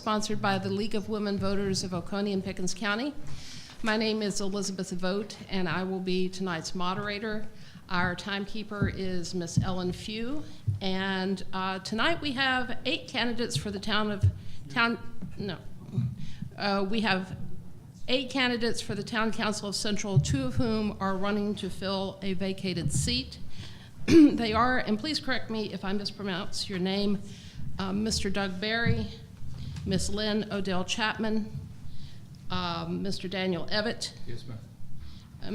sponsored by the League of Women Voters of Oconee and Pickens County. My name is Elizabeth Vogt, and I will be tonight's moderator. Our timekeeper is Miss Ellen Few, and tonight we have 8 candidates for the we have 8 candidates for the Town Council of Central, 2 of whom are running to fill a vacated seat. They are, and please correct me if I mispronounce your name, Mr. Doug Berry, Miss Lynn Odell Chapman, Mr. Daniel Evett. Yes, ma'am.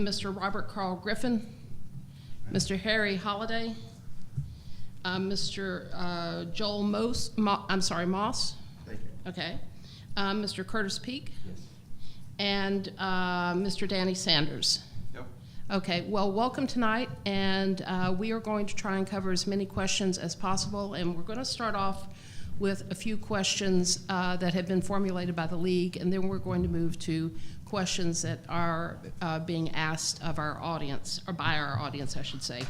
Mr. Robert Carl Griffin, Mr. Harry Holliday, Mr. Joel Moss. Thank you. Okay. Mr. Curtis Peak. Yes. And Mr. Danny Sanders. Yep. Okay, well, welcome tonight, and we are going to try and cover as many questions as possible, and we're going to start off with a few questions that have been formulated by the League, and then we're going to move to questions that are being asked of our audience, or by our audience, I should say.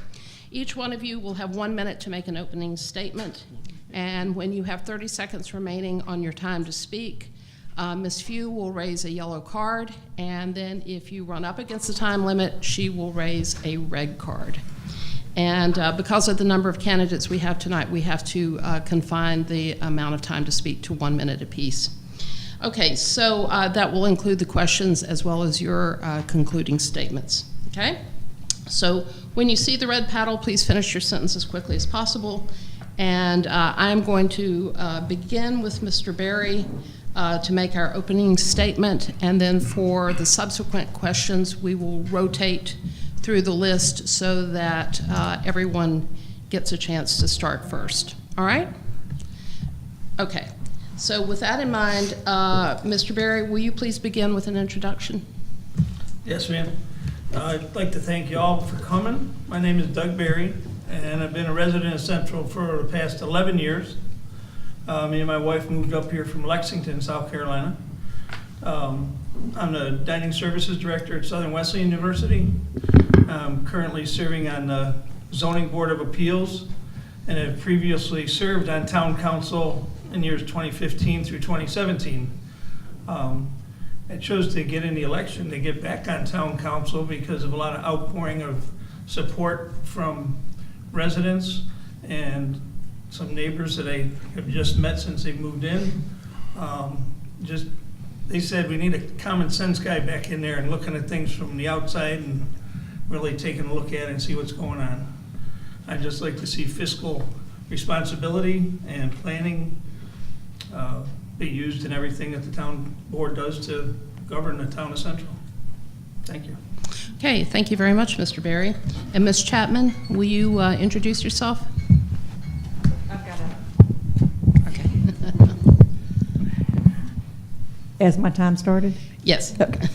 Each one of you will have 1 minute to make an opening statement, and when you have 30 seconds remaining on your time to speak, Ms. Few will raise a yellow card, and then if you run up against the time limit, she will raise a red card. And because of the number of candidates we have tonight, we have to confine the amount of time to speak to 1 minute apiece. Okay, so that will include the questions as well as your concluding statements, okay? So when you see the red paddle, please finish your sentence as quickly as possible. And I'm going to begin with Mr. Berry to make our opening statement, and then for the subsequent questions, we will rotate through the list so that everyone gets a chance to start first. All right? Okay. So with that in mind, Mr. Berry, will you please begin with an introduction? Yes, ma'am. I'd like to thank you all for coming. My name is Doug Berry, and I've been a resident of Central for the past 11 years. Me and my wife moved up here from Lexington, South Carolina. I'm the Dining Services Director at Southern Wesleyan University. I'm currently serving on the Zoning Board of Appeals, and have previously served on Town Council in years 2015 through 2017. I chose to get in the election to get back on Town Council because of a lot of outpouring of support from residents and some neighbors that I have just met since they moved in. They said we need a common sense guy back in there and looking at things from the outside and really taking a look at it and see what's going on. I'd just like to see fiscal responsibility and planning be used in everything that the town board does to govern the town of Central. Thank you. Okay, thank you very much, Mr. Berry. And Ms. Chapman, will you introduce yourself? I've got it. Okay. Has my time started? Yes. Okay.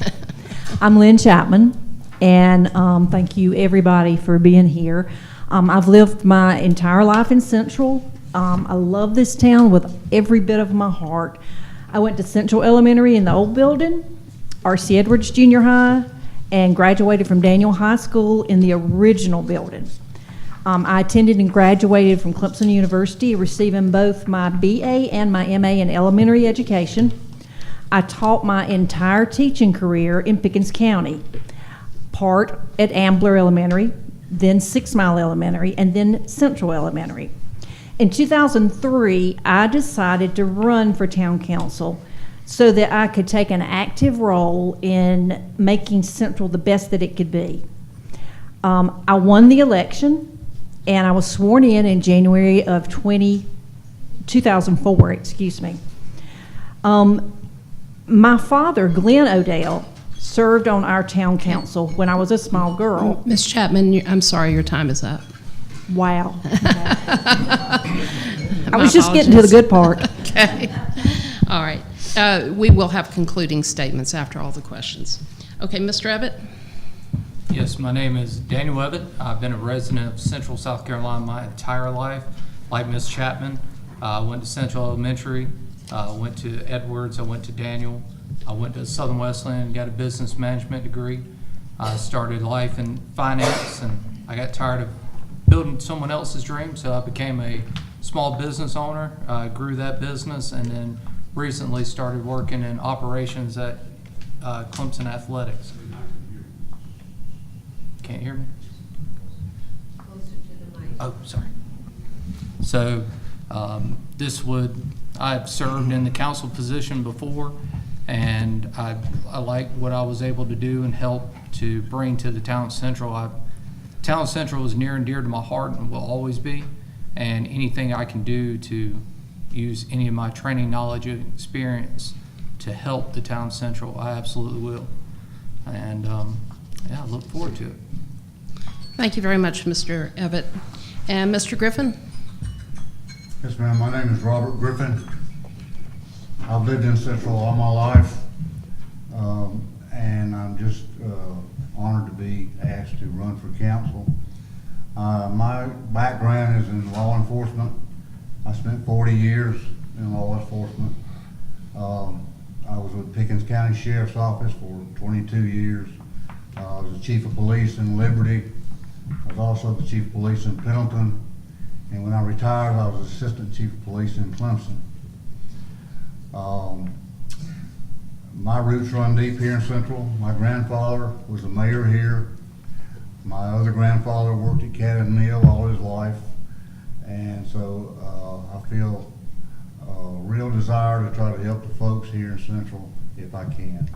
I'm Lynn Chapman, and thank you everybody for being here. I've lived my entire life in Central. I love this town with every bit of my heart. I went to Central Elementary in the old building, R.C. Edwards Junior High, and graduated from Daniel High School in the original building. I attended and graduated from Clemson University, receiving both my BA and my MA in elementary education. I taught my entire teaching career in Pickens County, part at Ambler Elementary, then 6 Mile Elementary, and then Central Elementary. In 2003, I decided to run for town council so that I could take an active role in making Central the best that it could be. I won the election, and I was sworn in January of 2004, excuse me. My father, Glenn Odell, served on our town council when I was a small girl. Ms. Chapman, I'm sorry, your time is up. Wow. Okay. I My was just getting to the good part. Okay. All right. We will have concluding statements after all the questions. Okay, Mr. Evett? Yes, my name is Daniel Evett. I've been a resident of Central South Carolina my entire life. Like Ms. Chapman, I went to Central Elementary, went to Edwards, I went to Daniel, I went to Southern Wesleyan, got a business management degree. I started life in finance, and I got tired of building someone else's dream, so I became a small business owner, grew that business, and then recently started working in operations at Clemson Athletics. Can't hear me? Oh, sorry. So I've served in the council position before, and I like what I was able to do and help to bring to the Talent Central. Talent Central is near and dear to my heart and will always be, and anything I can do to use any of my training, knowledge, and experience to help the Talent Central, I absolutely will. And yeah, I look forward to it. Thank you very much, Mr. Evatt. And Mr. Griffin? Yes, ma'am. My name is Robert Griffin. I've lived in Central all my life, and I'm just honored to be asked to run for council. My background is in law enforcement. I spent 40 years in law enforcement. I was with Pickens County Sheriff's Office for 22 years. I was the chief of police in Liberty. I was also the chief of police in Pendleton. And when I retired, I was assistant chief of police in Clemson. My roots run deep here in Central. My grandfather was the mayor here. My other grandfather worked at Cannon Mill all his life. And so I feel a real desire to try to help the folks here in Central if I can.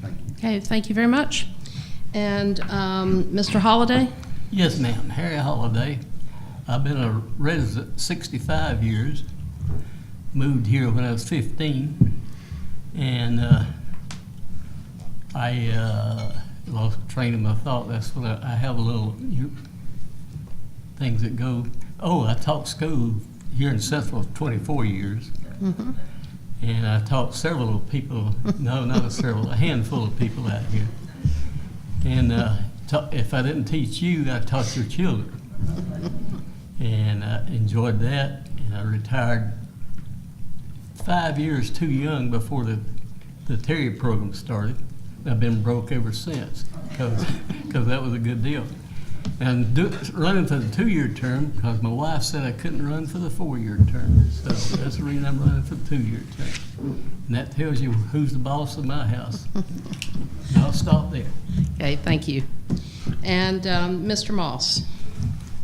Thank you. Okay, thank you very much. And Mr. Holliday? Yes, ma'am. Harry Holliday. I've been a resident 65 years. Moved here when I was 15. And I lost train of my thought. That's what I have a little things that go. Oh, I taught school here in Central for 24 years. Mm-hmm. And I taught several people, no, not several, a handful of people out here. And if I didn't teach you, I taught your children. And I enjoyed that. And I retired 5 years too young before the Terry program started. I've been broke ever since because that was a good deal. And running for the 2-year term because my wife said I couldn't run for the 4-year term. So that's the reason I'm running for the 2-year term. And that tells you who's the boss of my house. And I'll stop there. Okay, thank you. And Mr. Moss?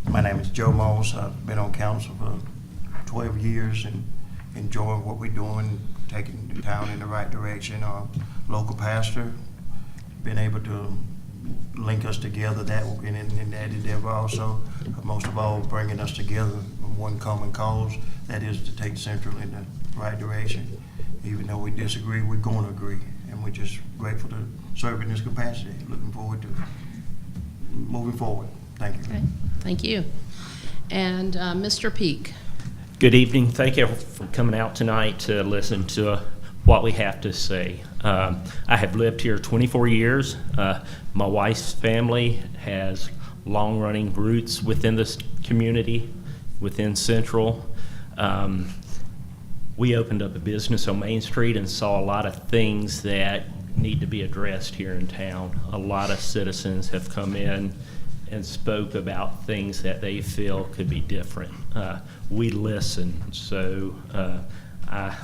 My name is Joe Moss. I've been on council for 12 years and enjoying what we're doing, taking the town in the right direction. Our local pastor, been able to link us together that and that endeavor also. Most of all, bringing us together with one common cause, that is to take Central in the right direction. Even though we disagree, we're going to agree. And we're just grateful to serve in this capacity. Looking forward to moving forward. Thank you. Okay, thank you. And Mr. Peak? Good evening. Thank you for coming out tonight to listen to what we have to say. I have lived here 24 years. My wife's family has long-running roots within this community, within Central. We opened up a business on Main Street and saw a lot of things that need to be addressed here in town. A lot of citizens have come in and spoke about things that they feel could be different. We listen, so I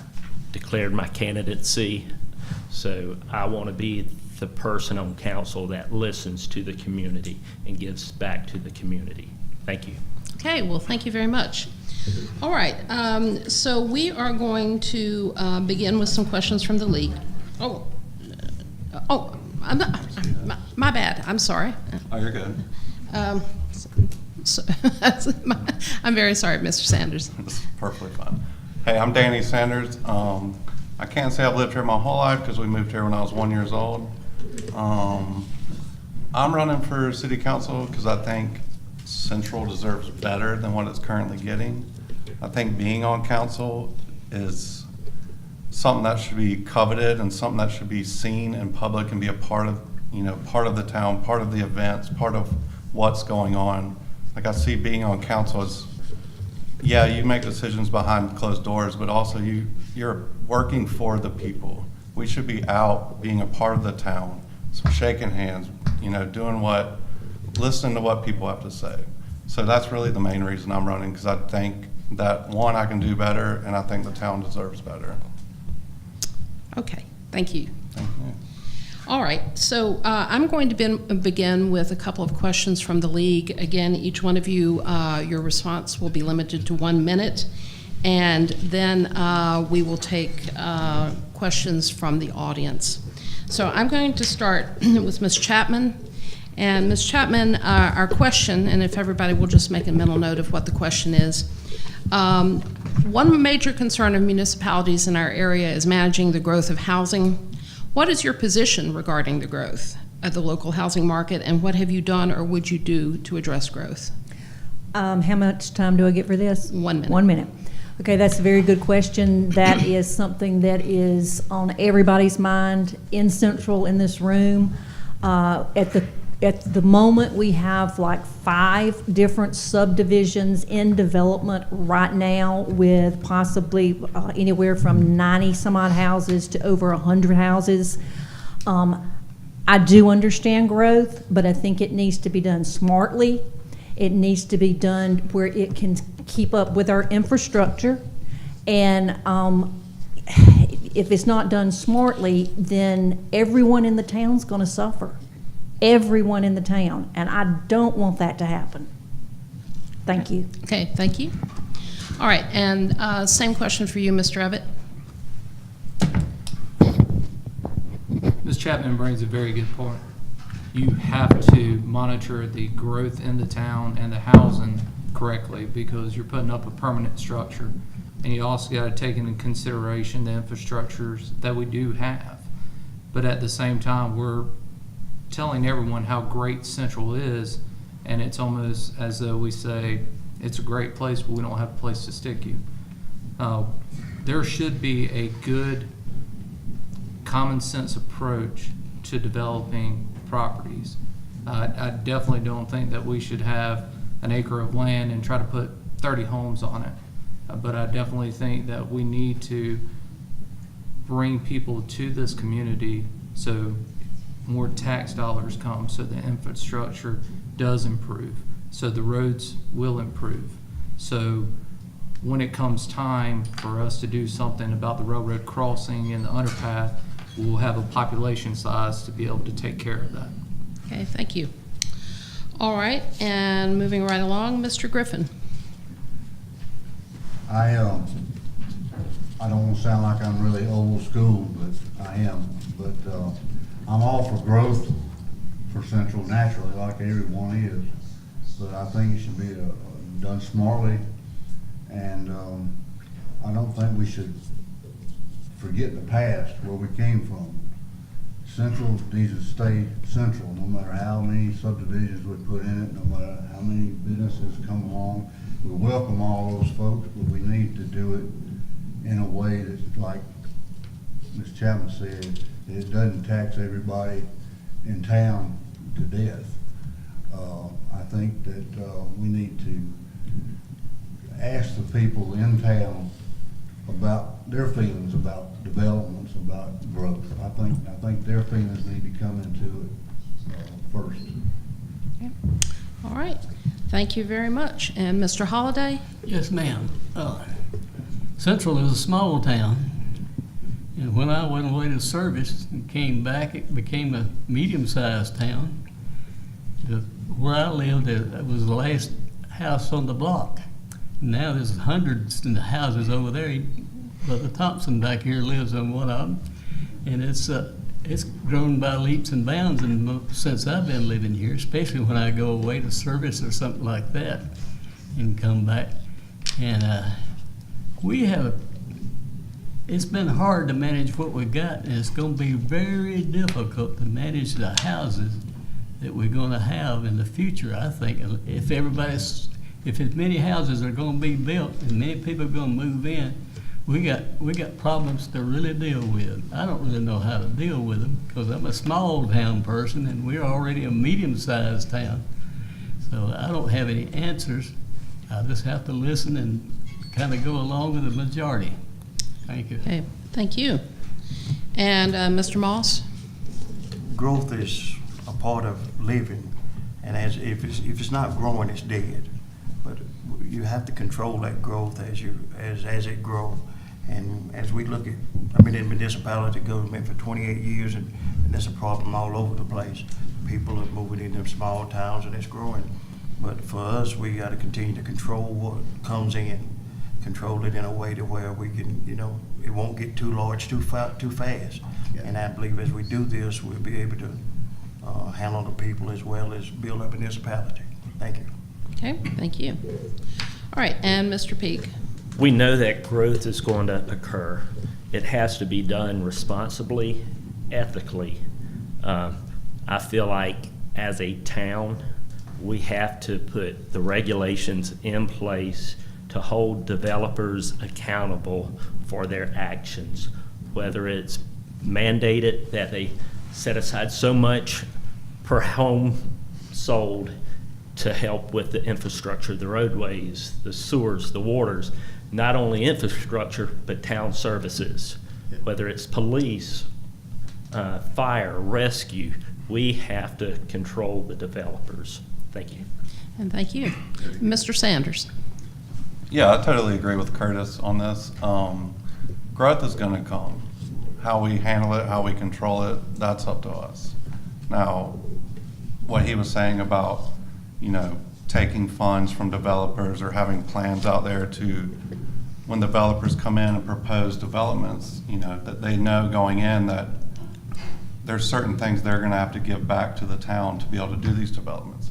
declared my candidacy. So I want to be the person on council that listens to the community and gives back to the community. Thank you. Okay, well, thank you very much. All right, so we are going to begin with some questions from the league. I'm not, my bad, I'm sorry. Oh, you're good. So, I'm very sorry, Mr. Sanders. It's perfectly fine. Hey, I'm Danny Sanders. I can't say I've lived here my whole life because we moved here when I was 1 year old. I'm running for city council because I think Central deserves better than what it's currently getting. I think being on council is something that should be coveted and something that should be seen in public and be a part of, part of the town, part of the events, part of what's going on. Like I see being on council as, yeah, you make decisions behind closed doors, but also you're working for the people. We should be out being a part of the town, so shaking hands, listening to what people have to say. So that's really the main reason I'm running, because I think that, one, I can do better, and I think the town deserves better. Okay, thank you. Thank you. All right, so I'm going to begin with a couple of questions from the league. Again, each one of you, your response will be limited to 1 minute, and then we will take questions from the audience. So I'm going to start with Ms. Chapman. And Ms. Chapman, our question, and if everybody will just make a mental note of what the question is. One major concern of municipalities in our area is managing the growth of housing. What is your position regarding the growth of the local housing market, and what have you done or would you do to address growth? How much time do I get for this? 1 minute. 1 minute. Okay, that's a very good question. That is something that is on everybody's mind in Central in this room. At the moment, we have like 5 different subdivisions in development right now with possibly anywhere from 90 some odd houses to over 100 houses. I do understand growth, but I think it needs to be done smartly. It needs to be done where it can keep up with our infrastructure. And if it's not done smartly, then everyone in the town's going to suffer. Everyone in the town, and I don't want that to happen. Thank you. Okay, thank you. All right, and same question for you, Mr. Evett. Ms. Chapman brings a very good point. You have to monitor the growth in the town and the housing correctly because you're putting up a permanent structure. And you also got to take into consideration the infrastructures that we do have. But at the same time, we're telling everyone how great Central is, and it's almost as though we say it's a great place, but we don't have a place to stick you. There should be a good common sense approach to developing properties. I definitely don't think that we should have an acre of land and try to put 30 homes on it. But I definitely think that we need to bring people to this community so more tax dollars come, so the infrastructure does improve, so the roads will improve. So when it comes time for us to do something about the railroad crossing and the underpath, we'll have a population size to be able to take care of that. Okay, thank you. All right, and moving right along, Mr. Griffin. I don't want to sound like I'm really old school, but I am. But I'm all for growth for Central naturally, like everyone is. But I think it should be done smartly, and I don't think we should forget the past, where we came from. Central needs to stay central, no matter how many subdivisions we put in it, no matter how many businesses come along. We welcome all those folks, but we need to do it in a way that, like Ms. Chapman said, it doesn't tax everybody in town to death. I think that we need to ask the people in town about their feelings about developments, about growth. I think their feelings need to come into it first. Okay. All right, thank you very much. And Mr. Holliday? Yes, ma'am. Central is a small town, and when I went away to service and came back, it became a medium-sized town. Where I lived, it was the last house on the block. Now there's hundreds of houses over there. Brother Thompson back here lives on one of them, and it's grown by leaps and bounds since I've been living here, especially when I go away to service or something like that and come back. And it's been hard to manage what we got, and it's going to be very difficult to manage the houses that we're going to have in the future, I think. If as many houses are going to be built and many people are going to move in, we got problems to really deal with. I don't really know how to deal with them because I'm a small town person and we're already a medium-sized town. So I don't have any answers. I just have to listen and kind of go along with the majority. Thank you. Okay, thank you. And Mr. Moss? Growth is a part of living, and if it's not growing, it's dead. But you have to control that growth as it grows, And as we look at, I've been in municipality government for 28 years, and there's a problem all over the place. People are moving into small towns, and it's growing. But for us, we got to continue to control what comes in, control it in a way to where we can, it won't get too large too fast. And I believe as we do this, we'll be able to handle the people as well as build up a municipality. Thank you. Okay, thank you. All right, and Mr. Peak. We know that growth is going to occur. It has to be done responsibly, ethically. I feel like as a town, we have to put the regulations in place to hold developers accountable for their actions, whether it's mandated that they set aside so much per home sold to help with the infrastructure, the roadways, the sewers, the waters, not only infrastructure, but town services, whether it's police, fire, rescue. We have to control the developers. Thank you. And thank you. Mr. Sanders. Yeah, I totally agree with Curtis on this. Growth is going to come. How we handle it, how we control it, that's up to us. Now, what he was saying about, taking funds from developers or having plans out there to, when developers come in and propose developments, that they know going in that there's certain things they're going to have to give back to the town to be able to do these developments.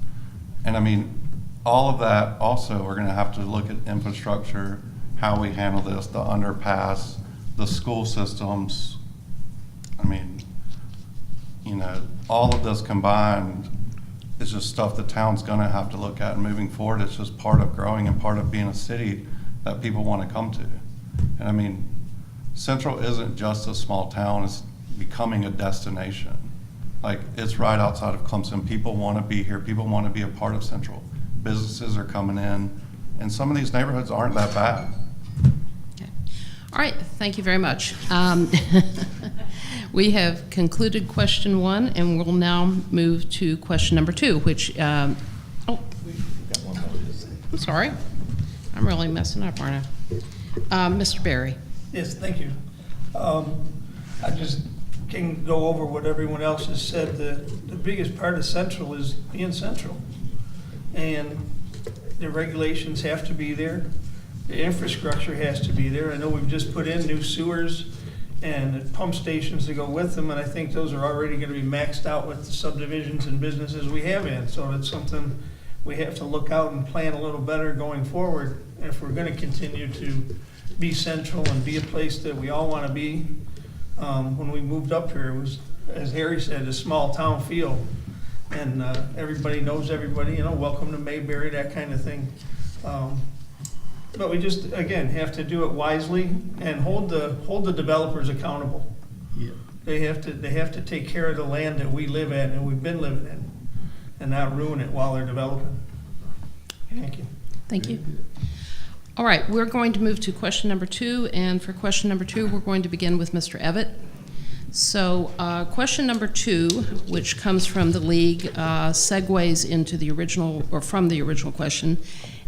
And I mean, all of that also, we're going to have to look at infrastructure, how we handle this, the underpass, the school systems. I mean, all of this combined is just stuff the town's going to have to look at. And moving forward, it's just part of growing and part of being a city that people want to come to. And I mean, Central isn't just a small town, it's becoming a destination. Like, it's right outside of Clemson. People want to be here. People want to be a part of Central. Businesses are coming in, and some of these neighborhoods aren't that bad. Okay. All right, thank you very much. We have concluded question 1, and we'll now move to question number 2, which, I'm sorry. I'm really messing up, aren't I? Mr. Berry. Yes, thank you. I just can go over what everyone else has said. The biggest part of Central is being Central. And the regulations have to be there. The infrastructure has to be there. I know we've just put in new sewers and pump stations to go with them, and I think those are already going to be maxed out with the subdivisions and businesses we have in. So it's something we have to look out and plan a little better going forward if we're going to continue to be Central and be a place that we all want to be. When we moved up here, it was, as Harry said, a small town feel. And everybody knows everybody, welcome to Mayberry, that kind of thing. But we just, again, have to do it wisely and hold the developers accountable. Yeah. They have to take care of the land that we live in and we've been living in, and not ruin it while they're developing. Thank you. Thank you. All right, we're going to move to question number 2, and for question number 2, we're going to begin with Mr. Evatt. So question number 2, which comes from the league, segues into the original, or from the original question,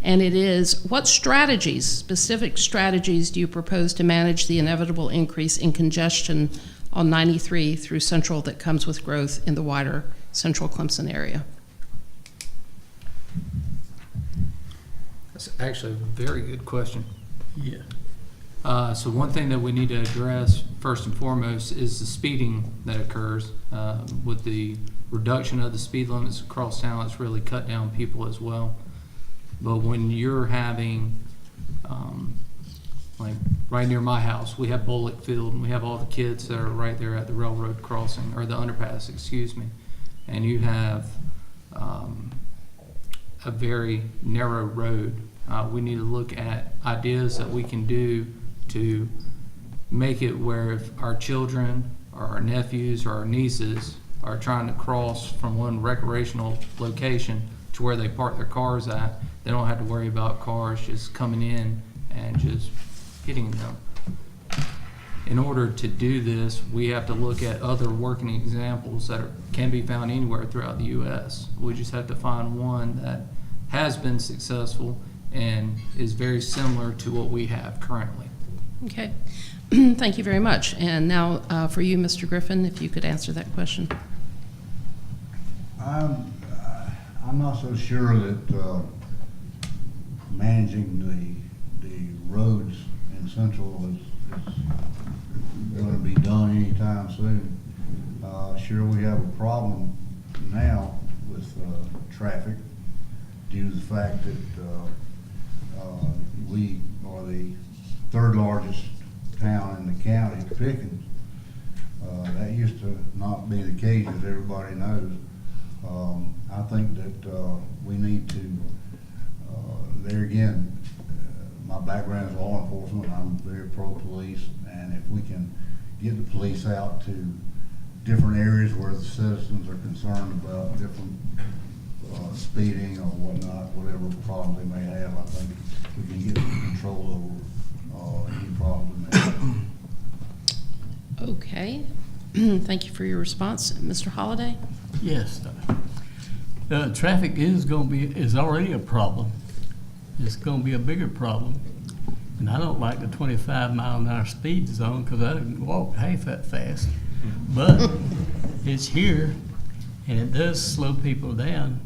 and it is, what specific strategies do you propose to manage the inevitable increase in congestion on 93 through Central that comes with growth in the wider Central Clemson area? That's actually a very good question. Yeah. So one thing that we need to address first and foremost is the speeding that occurs. With the reduction of the speed limits across town, it's really cut down people as well. But when you're having, like right near my house, we have Bullock Field, and we have all the kids that are right there at the railroad crossing, or the underpass, excuse me. And you have a very narrow road. We need to look at ideas that we can do to make it where if our children or our nephews or our nieces are trying to cross from one recreational location to where they park their cars at, they don't have to worry about cars just coming in and just hitting them. In order to do this, we have to look at other working examples that can be found anywhere throughout the U.S. We just have to find one that has been successful and is very similar to what we have currently. Okay. Thank you very much. And now for you, Mr. Griffin, if you could answer that question. I'm not so sure that managing the roads in Central is going to be done anytime soon. Sure, we have a problem now with traffic due to the fact that we are the third largest town in the county, Pickens. That used to not be the case, as everybody knows. I think that we need to, there again, my background is law enforcement. I'm very pro-police, and if we can get the police out to different areas where the citizens are concerned about different speeding or whatnot, whatever problems they may have, I think we can get control over any problems they have. Okay. Thank you for your response. Mr. Holliday? Yes. Traffic is already a problem. It's going to be a bigger problem. And I don't like the 25-mile-an-hour speed zone because I didn't walk half that fast. But it's here, and it does slow people down.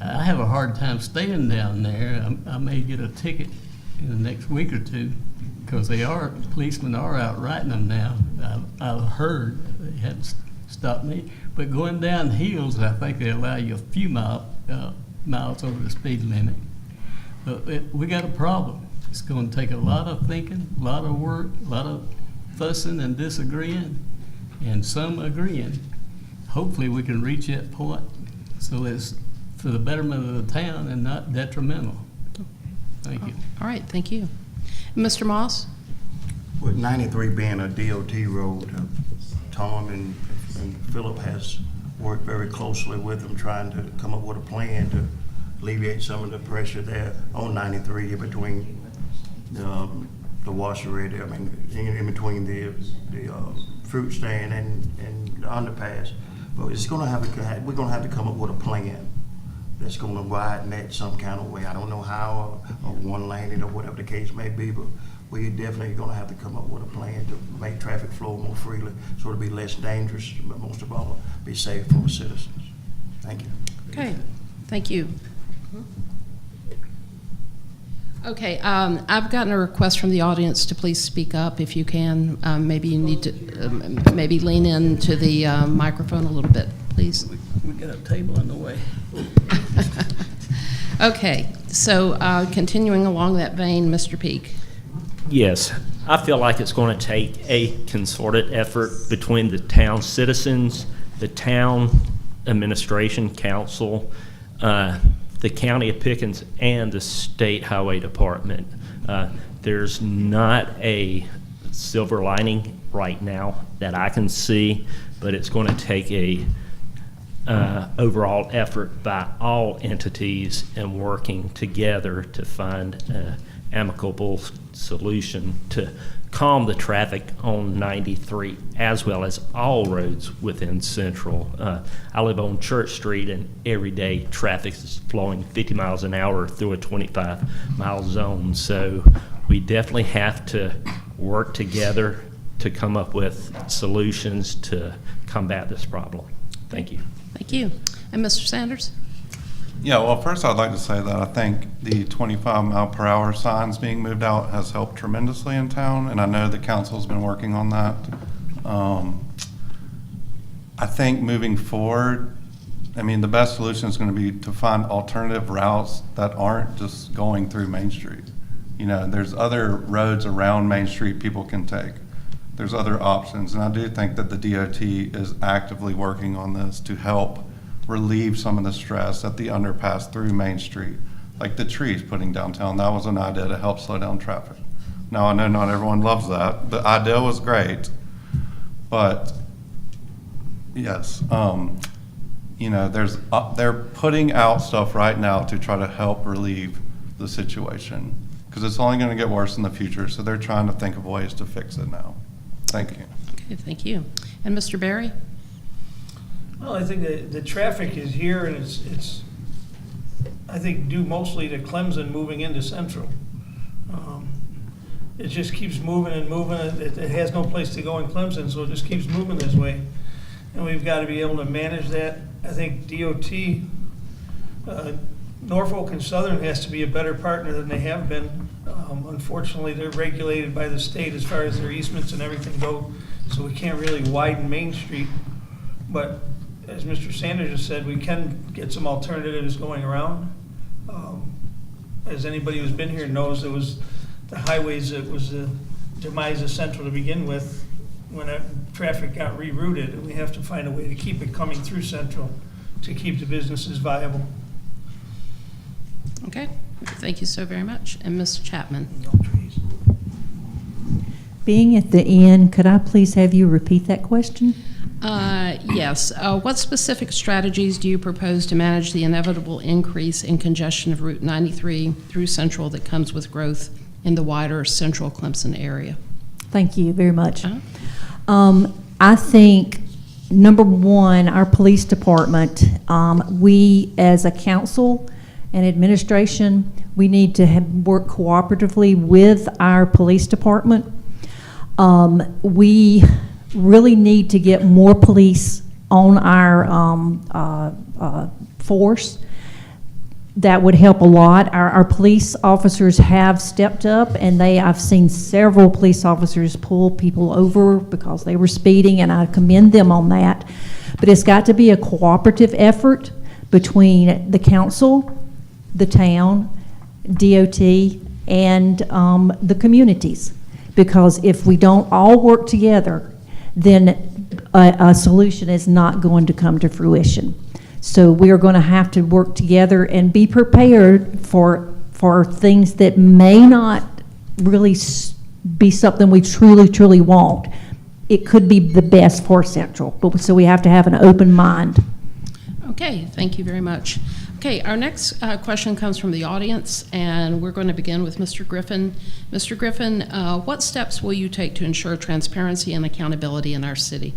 I have a hard time staying down there. I may get a ticket in the next week or two because policemen are out writing them now. I've heard they hadn't stopped me. But going down hills, I think they allow you a few miles over the speed limit. But we got a problem. It's going to take a lot of thinking, a lot of work, a lot of fussing and disagreeing, and some agreeing. Hopefully we can reach that point so it's for the betterment of the town and not detrimental. Thank you. All right, thank you. Mr. Moss? With 93 being a DOT road, Tom and Philip has worked very closely with them, trying to come up with a plan to alleviate some of the pressure there on 93 between the washer area, I mean, in between the fruit stand and the underpass. But we're going to have to come up with a plan that's going to widen that some kind of way. I don't know how, or one lane or whatever the case may be, but we definitely going to have to come up with a plan to make traffic flow more freely, so it'll be less dangerous, but most of all, be safe for the citizens. Thank you. Okay, thank you. Okay, I've gotten a request from the audience to please speak up if you can. Maybe you need to maybe lean into the microphone a little bit, please. We got a table in the way. Okay, so continuing along that vein, Mr. Peak. Yes, I feel like it's going to take a concerted effort between the town citizens, the town administration council, the County of Pickens, and the State Highway Department. There's not a silver lining right now that I can see, but it's going to take a overall effort by all entities and working together to find an amicable solution to calm the traffic on 93 as well as all roads within Central. I live on Church Street, and every day traffic is flowing 50 miles an hour through a 25-mile zone. So we definitely have to work together to come up with solutions to combat this problem. Thank you. Thank you. And Mr. Sanders? Yeah, well, first I'd like to say that I think the 25-mile-per-hour signs being moved out has helped tremendously in town, and I know the council's been working on that. I think moving forward, I mean, the best solution is going to be to find alternative routes that aren't just going through Main Street. You know, there's other roads around Main Street people can take. There's other options, and I do think that the DOT is actively working on this to help relieve some of the stress at the underpass through Main Street. Like the trees putting downtown, that was an idea to help slow down traffic. Now, I know not everyone loves that. The idea was great, but yes, you know, they're putting out stuff right now to try to help relieve the situation, because it's only going to get worse in the future, so they're trying to think of ways to fix it now. Thank you. Okay, thank you. And Mr. Berry? Well, I think the traffic is here, and it's I think due mostly to Clemson moving into Central. it just keeps moving and moving. It has no place to go in Clemson, so it just keeps moving this way. And we've got to be able to manage that. I think DOT, Norfolk and Southern has to be a better partner than they have been. Unfortunately, they're regulated by the state as far as their easements and everything go, so we can't really widen Main Street. But as Mr. Sanders just said, we can get some alternatives going around. As anybody who's been here knows, it was the highways that was the demise of Central to begin with when that traffic got rerouted, and we have to find a way to keep it coming through Central to keep the businesses viable. Okay, thank you so very much. And Ms. Chapman? No trees. Being at the end, could I please have you repeat that question? Yes. What specific strategies do you propose to manage the inevitable increase in congestion of Route 93 through Central that comes with growth in the wider central Clemson area? Thank you very much. Uh-huh. I think, number one, our police department, we as a council and administration, we need to work cooperatively with our police department. We really need to get more police on our force. That would help a lot. Our police officers have stepped up, and I've seen several police officers pull people over because they were speeding, and I commend them on that. But it's got to be a cooperative effort between the council, the town, DOT, and the communities. Because if we don't all work together, then a solution is not going to come to fruition. So we are going to have to work together and be prepared for things that may not really be something we truly want. It could be the best for Central, but so we have to have an open mind. Okay, thank you very much. Okay, our next question comes from the audience, and we're going to begin with Mr. Griffin. Mr. Griffin, what steps will you take to ensure transparency and accountability in our city?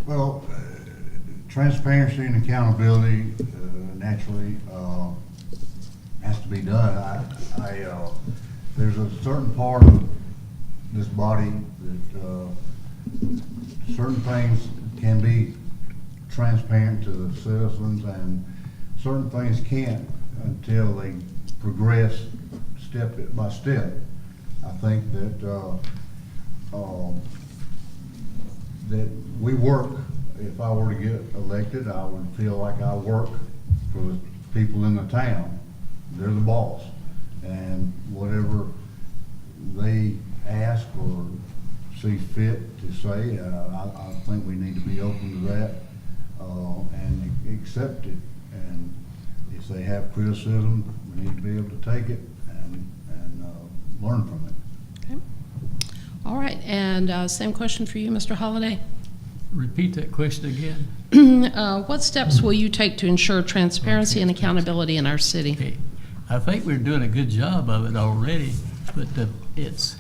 Well, transparency and accountability naturally has to be done. There's a certain part of this body that certain things can be transparent to the citizens, and certain things can't until they progress step by step. I think that that we work. If I were to get elected, I would feel like I work for the people in the town. They're the boss, and whatever they ask or see fit to say, I think we need to be open to that and accept it. And if they have criticism, we need to be able to take it and learn from it. Okay. All right, and same question for you, Mr. Holliday. Repeat that question again. What steps will you take to ensure transparency and accountability in our city? Okay. I think we're doing a good job of it already, but it's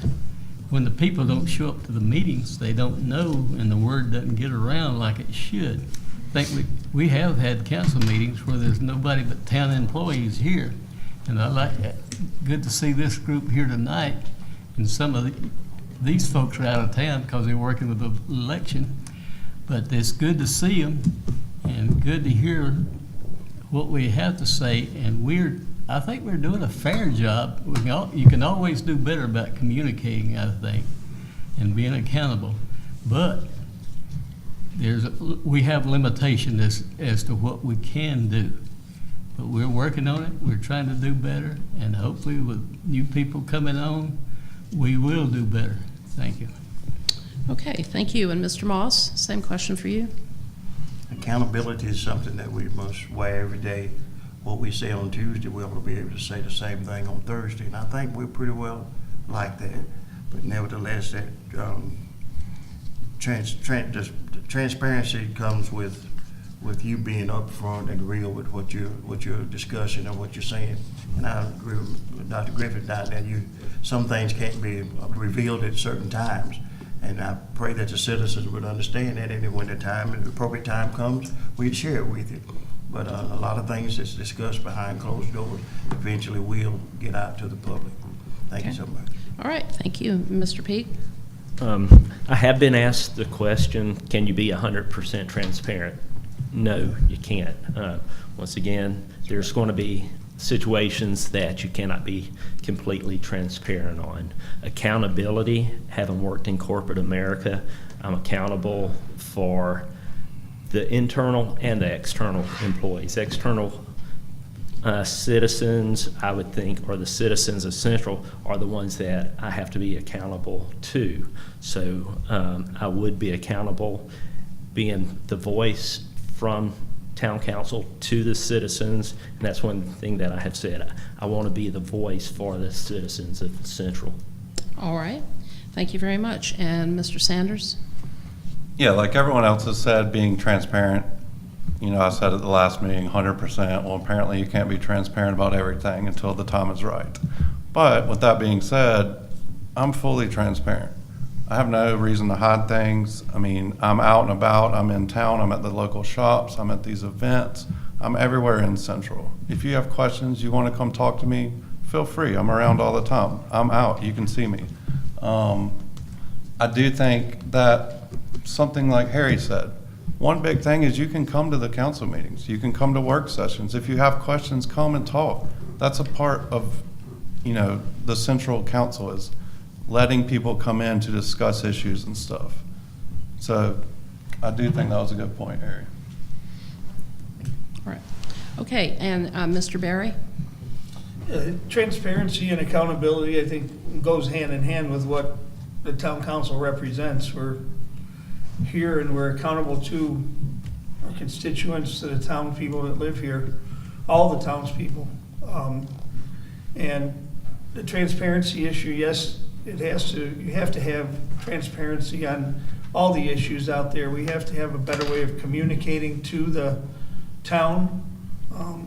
when the people don't show up to the meetings, they don't know, and the word doesn't get around like it should. I think we have had council meetings where there's nobody but town employees here, and I like that. Good to see this group here tonight, and some of these folks are out of town because they're working with the election. But it's good to see them and good to hear what we have to say. And I think we're doing a fair job. You can always do better about communicating, I think, and being accountable. But we have limitations as to what we can do. But we're working on it. We're trying to do better. And hopefully with new people coming on, we will do better. Thank you. Okay, thank you. And Mr. Moss, same question for you. Accountability is something that we must weigh every day. What we say on Tuesday, we'll be able to say the same thing on Thursday, and I think we're pretty well like that. But nevertheless, that transparency comes with you being upfront and real with what you're discussing and what you're saying. And I agree with Dr. Griffin that some things can't be revealed at certain times. And I pray that the citizens would understand that, and when the appropriate time comes, we'd share it with you. But a lot of things that's discussed behind closed doors eventually will get out to the public. Thank you Okay. so much. All right, thank you. Mr. Peak? I have been asked the question, can you be 100% transparent? No, you can't. Once again, there's going to be situations that you cannot be completely transparent on. Accountability, having worked in corporate America, I'm accountable for the internal and the external employees. External citizens, I would think, or the citizens of Central are the ones that I have to be accountable to. So I would be accountable, being the voice from town council to the citizens, and that's one thing that I have said. I want to be the voice for the citizens of Central. All right, thank you very much. And Mr. Sanders? Yeah, like everyone else has said, being transparent. You know, I said at the last meeting, 100%. Well, apparently you can't be transparent about everything until the time is right. But with that being said, I'm fully transparent. I have no reason to hide things. I mean, I'm out and about. I'm in town. I'm at the local shops. I'm at these events. I'm everywhere in Central. If you have questions, you want to come talk to me, feel free. I'm around all the time. I'm out. You can see me. I do think that something like Harry said, one big thing is you can come to the council meetings. You can come to work sessions. If you have questions, come and talk. That's a part of, you know, the Central Council is letting people come in to discuss issues and stuff. So I do think that was a good point, Harry. All right. Okay, and Mr. Barry? Transparency and accountability, I think, goes hand in hand with what the town council represents. We're here and we're accountable to our constituents, to the town people that live here, all the townspeople. And the transparency issue, yes, you have to have transparency on all the issues out there. We have to have a better way of communicating to the town.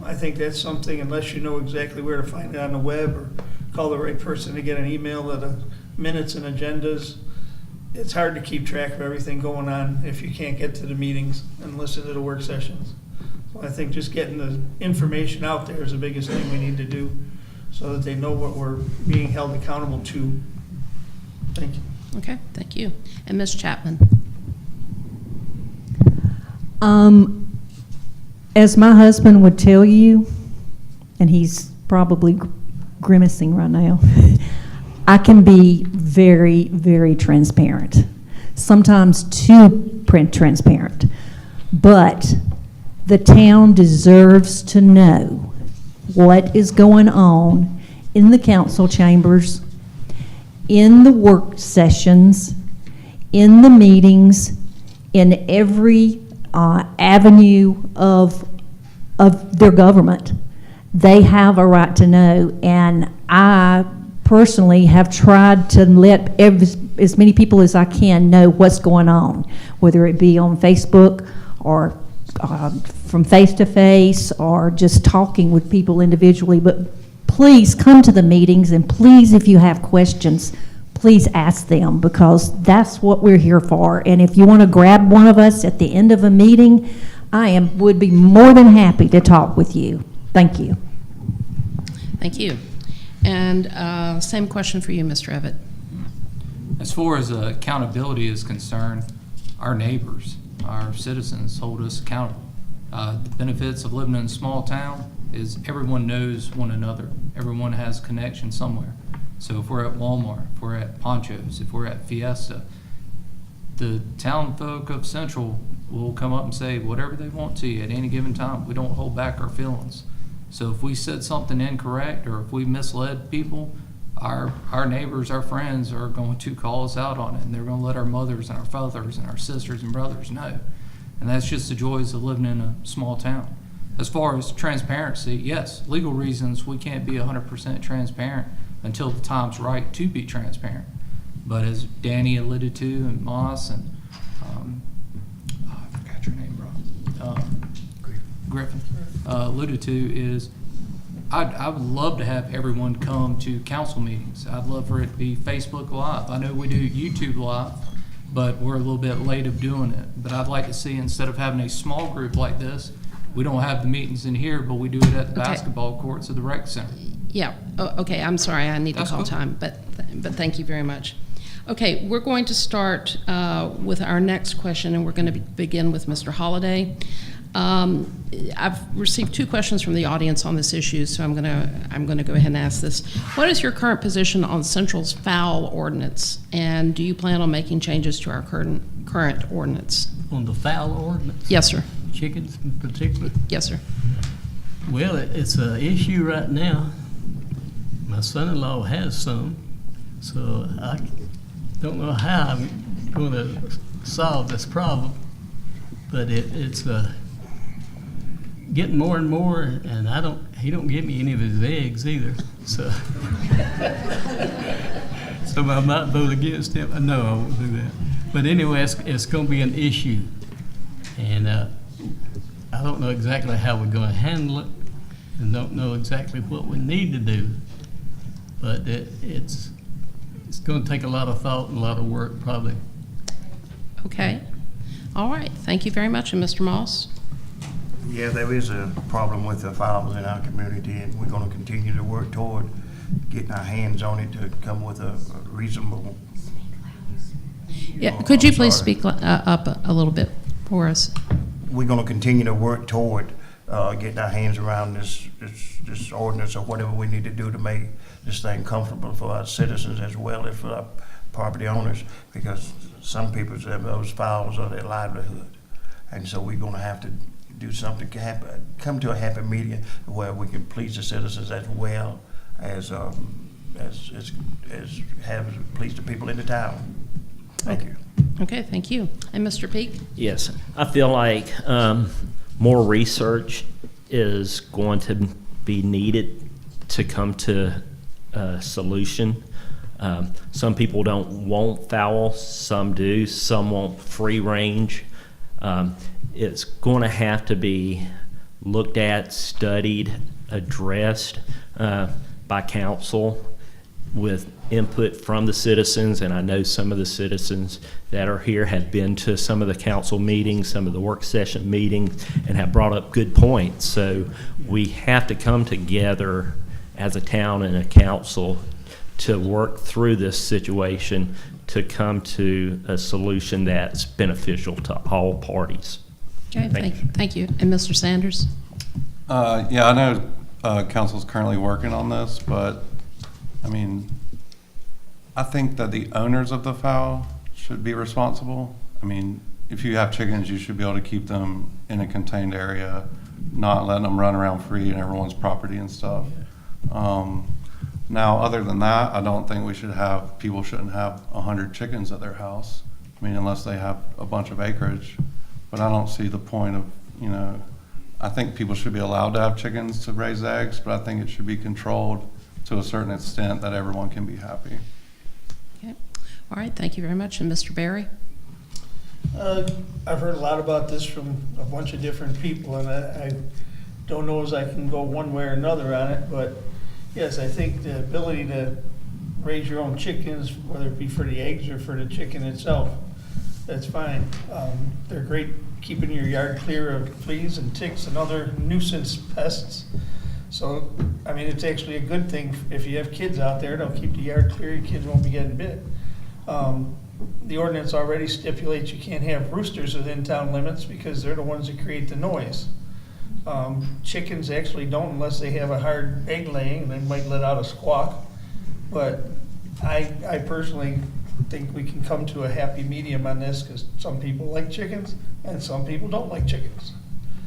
I think that's something, unless you know exactly where to find it on the web or call the right person to get an email of the minutes and agendas, it's hard to keep track of everything going on if you can't get to the meetings and listen to the work sessions. So I think just getting the information out there is the biggest thing we need to do so that they know what we're being held accountable to. Thank you. Okay, thank you. And Ms. Chapman? As my husband would tell you, and he's probably grimacing right now, I can be very, very transparent, sometimes too transparent. But the town deserves to know what is going on in the council chambers, in the work sessions, in the meetings, in every avenue of their government. They have a right to know, and I personally have tried to let as many people as I can know what's going on, whether it be on Facebook or from face to face or just talking with people individually. But please come to the meetings, and please, if you have questions, please ask them, because that's what we're here for. And if you want to grab one of us at the end of a meeting, would be more than happy to talk with you. Thank you. Thank you. And same question for you, Mr. Evett. As far as accountability is concerned, our neighbors, our citizens hold us accountable. The benefits of living in a small town is everyone knows one another. Everyone has connection somewhere. So if we're at Walmart, if we're at Ponchos, if we're at Fiesta, the town folk of Central will come up and say whatever they want to you at any given time. We don't hold back our feelings. So if we said something incorrect or if we misled people, our neighbors, our friends are going to call us out on it, and they're going to let our mothers and our fathers and our sisters and brothers know. And that's just the joys of living in a small town. As far as transparency, yes, legal reasons we can't be 100% transparent until the time's right to be transparent. But as Danny alluded to, and Moss, and I forgot your name, bro. Griffin alluded to, is I would love to have everyone come to council meetings. I'd love for it to be Facebook Live. I know we do YouTube Live, but we're a little bit late of doing it. But I'd like to see, instead of having a small group like this, We don't have the meetings in here, but we do it at the Okay. basketball courts of the rec center. Yeah, okay, I'm sorry, I need to That's call cool. time, but thank you very much. Okay, we're going to start with our next question, and we're going to begin with Mr. Holliday. I've received 2 questions from the audience on this issue, so I'm going to go ahead and ask this. What is your current position on Central's foul ordinance, and do you plan on making changes to our current ordinance? On the foul ordinance, Yes, sir. chickens in particular. Yes, sir. Well, it's an issue right now. My son-in-law has some, so I don't know how I'm going to solve this problem. But it's getting more and more, and he don't give me any of his eggs either. So, so I might vote against him. No, I won't do that. But anyway, it's going to be an issue, and I don't know exactly how we're going to handle it, and don't know exactly what we need to do. But it's going to take a lot of thought and a lot of work, probably. Okay. All right. Thank you very much. And Mr. Moss? Yeah, there is a problem with the fouls in our community, and we're gonna continue to work toward getting our hands on it to come with a reasonable. Yeah. Could you I'm please sorry. speak up a little bit for us? We're gonna continue to work toward getting our hands around this ordinance, or whatever we need to do to make this thing comfortable for our citizens as well as for our property owners, because some people say those fouls are their livelihood. And so we're gonna have to do something, come to a happy medium where we can please the citizens as well as have please the people in the town. Thank you. Okay, thank you. And Mr. Peak? Yes, I feel like more research is going to be needed to come to a solution. Some people don't want fowl, some do, some want free range. It's going to have to be looked at, studied, addressed by council with input from the citizens, and I know some of the citizens that are here have been to some of the council meetings, some of the work session meetings, and have brought up good points. So we have to come together as a town and a council to work through this situation to come to a solution that's beneficial to all parties. Okay, thank you. And Mr. Sanders? Yeah, I know council's currently working on this, but, I mean, I think that the owners of the fowl should be responsible. I mean, if you have chickens, you should be able to keep them in a contained area, not letting them run around free in everyone's property and stuff. Now, other than that, I don't think people shouldn't have 100 chickens at their house. I mean, unless they have a bunch of acreage. But I don't see the point of, I think people should be allowed to have chickens to raise eggs, but I think it should be controlled to a certain extent that everyone can be happy. Okay. All right, thank you very much. And Mr. Barry? I've heard a lot about this from a bunch of different people, and I don't know as I can go one way or another on it, but yes, I think the ability to raise your own chickens, whether it be for the eggs or for the chicken itself, that's fine. They're great keeping your yard clear of fleas and ticks and other nuisance pests. So, I mean, it's actually a good thing if you have kids out there, they'll keep the yard clear, your kids won't be getting bit. The ordinance already stipulates you can't have roosters within town limits because they're the ones that create the noise. Chickens actually don't unless they have a hard egg laying, they might let out a squawk. But I personally think we can come to a happy medium on this because some people like chickens and some people don't like chickens.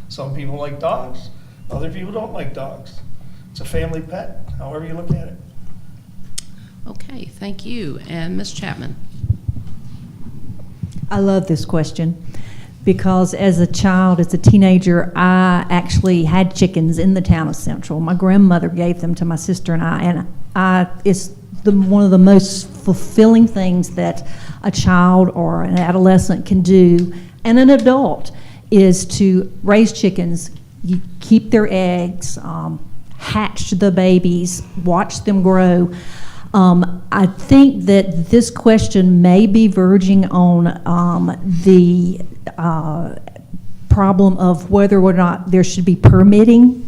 Some people like dogs, other people don't like dogs. It's a family pet, however you look at it. Okay, thank you. And Ms. Chapman? I love this question because as a child, as a teenager, I actually had chickens in the town of Central. My grandmother gave them to my sister and it's one of the most fulfilling things that a child or an adolescent can do, and an adult, is to raise chickens, you keep their eggs, hatch the babies, watch them grow. I think that this question may be verging on the problem of whether or not there should be permitting.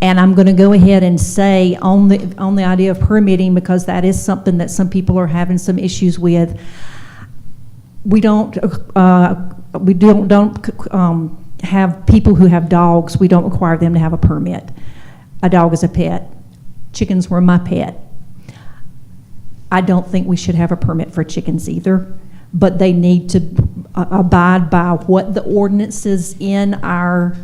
And I'm going to go ahead and say on the idea of permitting, because that is something that some people are having some issues with. We don't have people who have dogs. We don't require them to have a permit. A dog is a pet. Chickens were my pet. I don't think we should have a permit for chickens either, but they need to abide by what the ordinances in our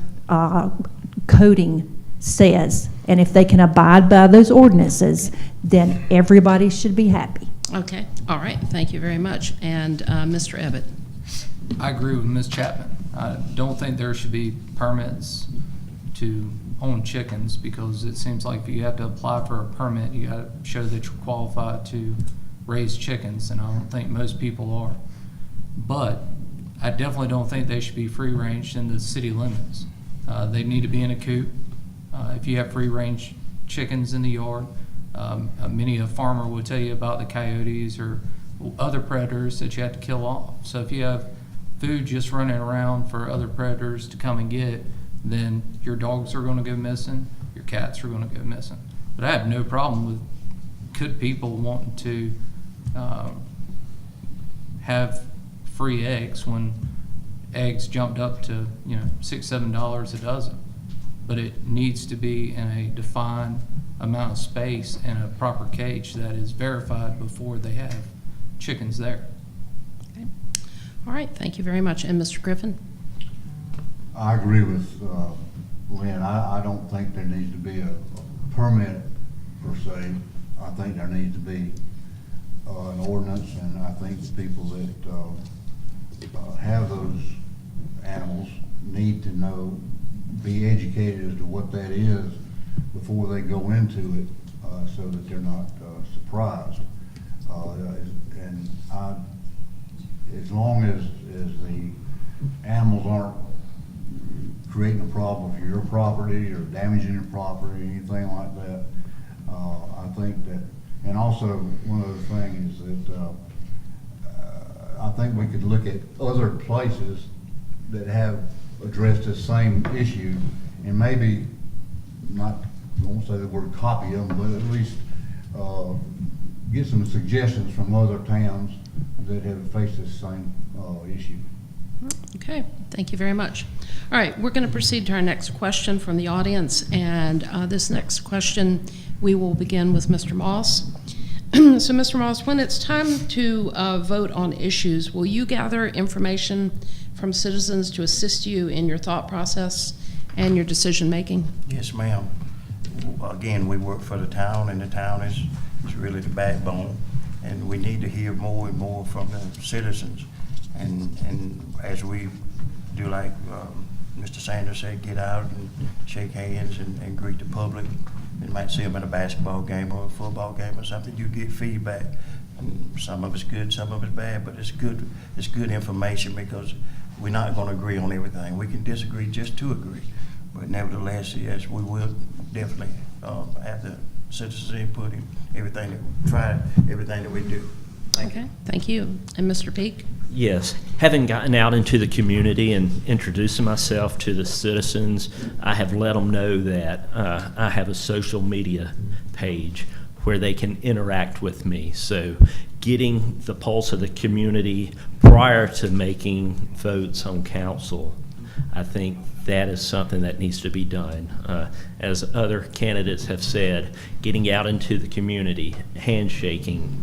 coding says. And if they can abide by those ordinances, then everybody should be happy. Okay, all right, thank you very much. And Mr. Ebbett? I agree with Ms. Chapman. I don't think there should be permits to own chickens, because it seems like if you have to apply for a permit, you gotta show that you're qualified to raise chickens, and I don't think most people are. But I definitely don't think they should be free range in the city limits. They need to be in a coop. If you have free range chickens in the yard, many a farmer will tell you about the coyotes or other predators that you have to kill off. So if you have food just running around for other predators to come and get, then your dogs are going to go missing, your cats are going to go missing. But I have no problem with good people wanting to have free eggs when eggs jumped up to $6, $7 a dozen. But it needs to be in a defined amount of space and a proper cage that is verified before they have chickens there. Okay. All right, thank you very much. And Mr. Griffin? I agree with Lynn. I don't think there needs to be a permit per se. I think there needs to be an ordinance, and I think the people that have those animals need to know, be educated as to what that is before they go into it, so that they're not surprised. And as long as the animals aren't creating a problem for your property or damaging your property, anything like that, I think that, and also one other thing is that I think we could look at other places that have addressed this same issue, and maybe not, I won't say the word copy them, but at least get some suggestions from other towns that have faced this same issue. Okay, thank you very much. All right, we're going to proceed to our next question from the audience, and this next question, we will begin with Mr. Moss. So, Mr. Moss, when it's time to vote on issues, will you gather information from citizens to assist you in your thought process and your decision-making? Yes, ma'am. Again, we work for the town, and the town is really the backbone, and we need to hear more and more from the citizens. And as we do, like Mr. Sanders said, get out and shake hands and greet the public. You might see them at a basketball game or a football game or something. You get feedback. And some of it's good, some of it's bad, but it's good. It's good information, because we're not going to agree on everything. We can disagree just to agree. But nevertheless, yes, we will definitely have the citizens' input in everything that we do. Okay, thank you. And Mr. Peak? Yes, having gotten out into the community and introducing myself to the citizens, I have let them know that I have a social media page where they can interact with me. So getting the pulse of the community prior to making votes on council, I think that is something that needs to be done. As other candidates have said, getting out into the community, handshaking,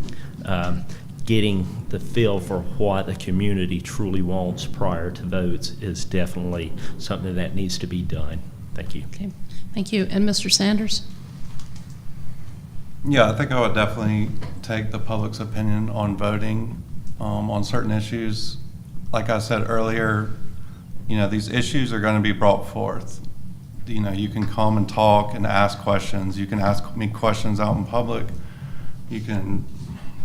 getting the feel for what the community truly wants prior to votes is definitely something that needs to be done. Thank you. Okay, thank you. And Mr. Sanders? Yeah, I think I would definitely take the public's opinion on voting on certain issues. Like I said earlier, these issues are going to be brought forth. You can come and talk and ask questions. You can ask me questions out in public. You can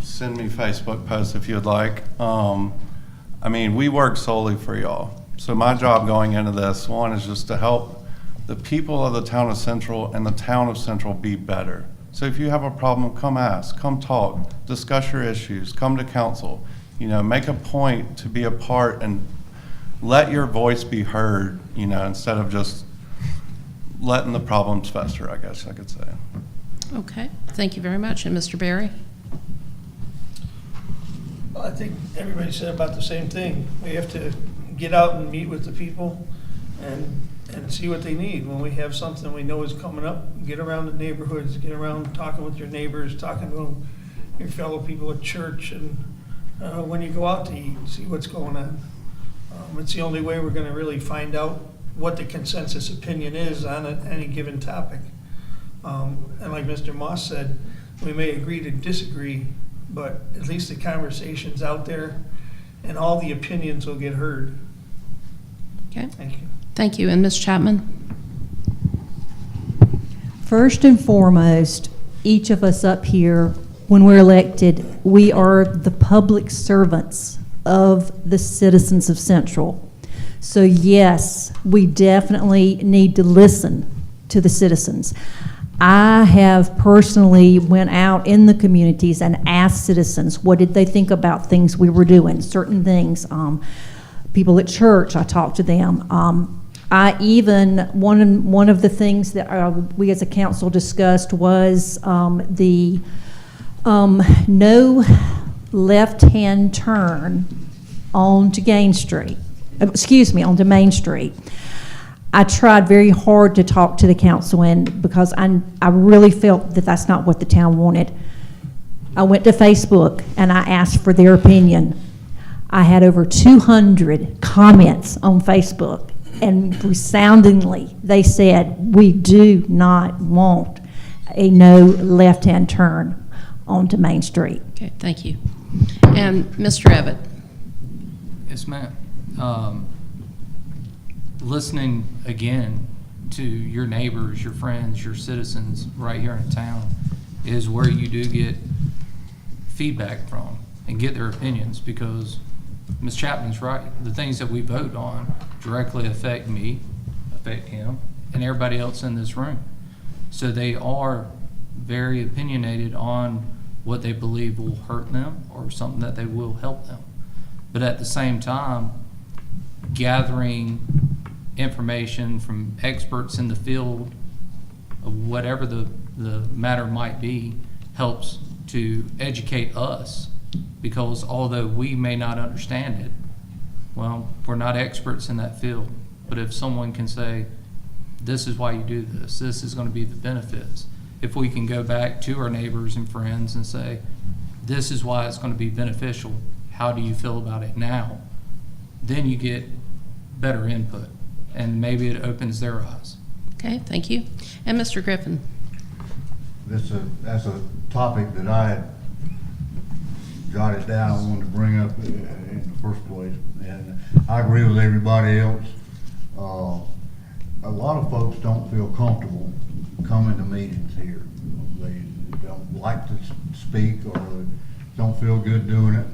send me Facebook posts if you'd like. We work solely for y'all. So my job going into this, one, is just to help the people of the town of Central and the town of Central be better. So if you have a problem, come ask, come talk, discuss your issues, come to council. Make a point to be a part and let your voice be heard, you know, instead of just letting the problems fester, I guess I could say. Okay, thank you very much. And Mr. Barry? Well, I think everybody said about the same thing. We have to get out and meet with the people and see what they need. When we have something we know is coming up, get around the neighborhoods, get around talking with your neighbors, talking to your fellow people at church, and when you go out to eat, see what's going on. It's the only way we're gonna really find out what the consensus opinion is on any given topic. And like Mr. Moss said, we may agree to disagree, but at least the conversation's out there and all the opinions will get heard. Okay, Thank you. thank you. And Ms. Chapman? First and foremost, each of us up here, when we're elected, we are the public servants of the citizens of Central. So yes, we definitely need to listen to the citizens. I have personally went out in the communities and asked citizens, what did they think about things we were doing, certain things. People at church, I talked to them. I even, one of the things that we as a council discussed was the no left-hand turn onto Main Street. I tried very hard to talk to the council, and because I really felt that that's not what the town wanted. I went to Facebook and I asked for their opinion. I had over 200 comments on Facebook, and resoundingly they said, we do not want a no left-hand turn onto Main Street. Okay, thank you. And Mr. Evatt? Yes, ma'am. Listening again to your neighbors, your friends, your citizens right here in town is where you do get feedback from and get their opinions, because Ms. Chapman's right. The things that we vote on directly affect me, affect him, and everybody else in this room. So they are very opinionated on what they believe will hurt them or something that they will help them. But at the same time, gathering information from experts in the field of whatever the matter might be helps to educate us, because although we may not understand it, well, we're not experts in that field. But if someone can say, this is why you do this, this is going to be the benefits, if we can go back to our neighbors and friends and say, this is why it's going to be beneficial, how do you feel about it now? Then you get better input, and maybe it opens their eyes. Okay, thank you. And Mr. Griffin? That's a topic that I had jotted down, I wanted to bring up in the first place. And I agree with everybody else. A lot of folks don't feel comfortable coming to meetings here. They don't like to speak, or don't feel good doing it.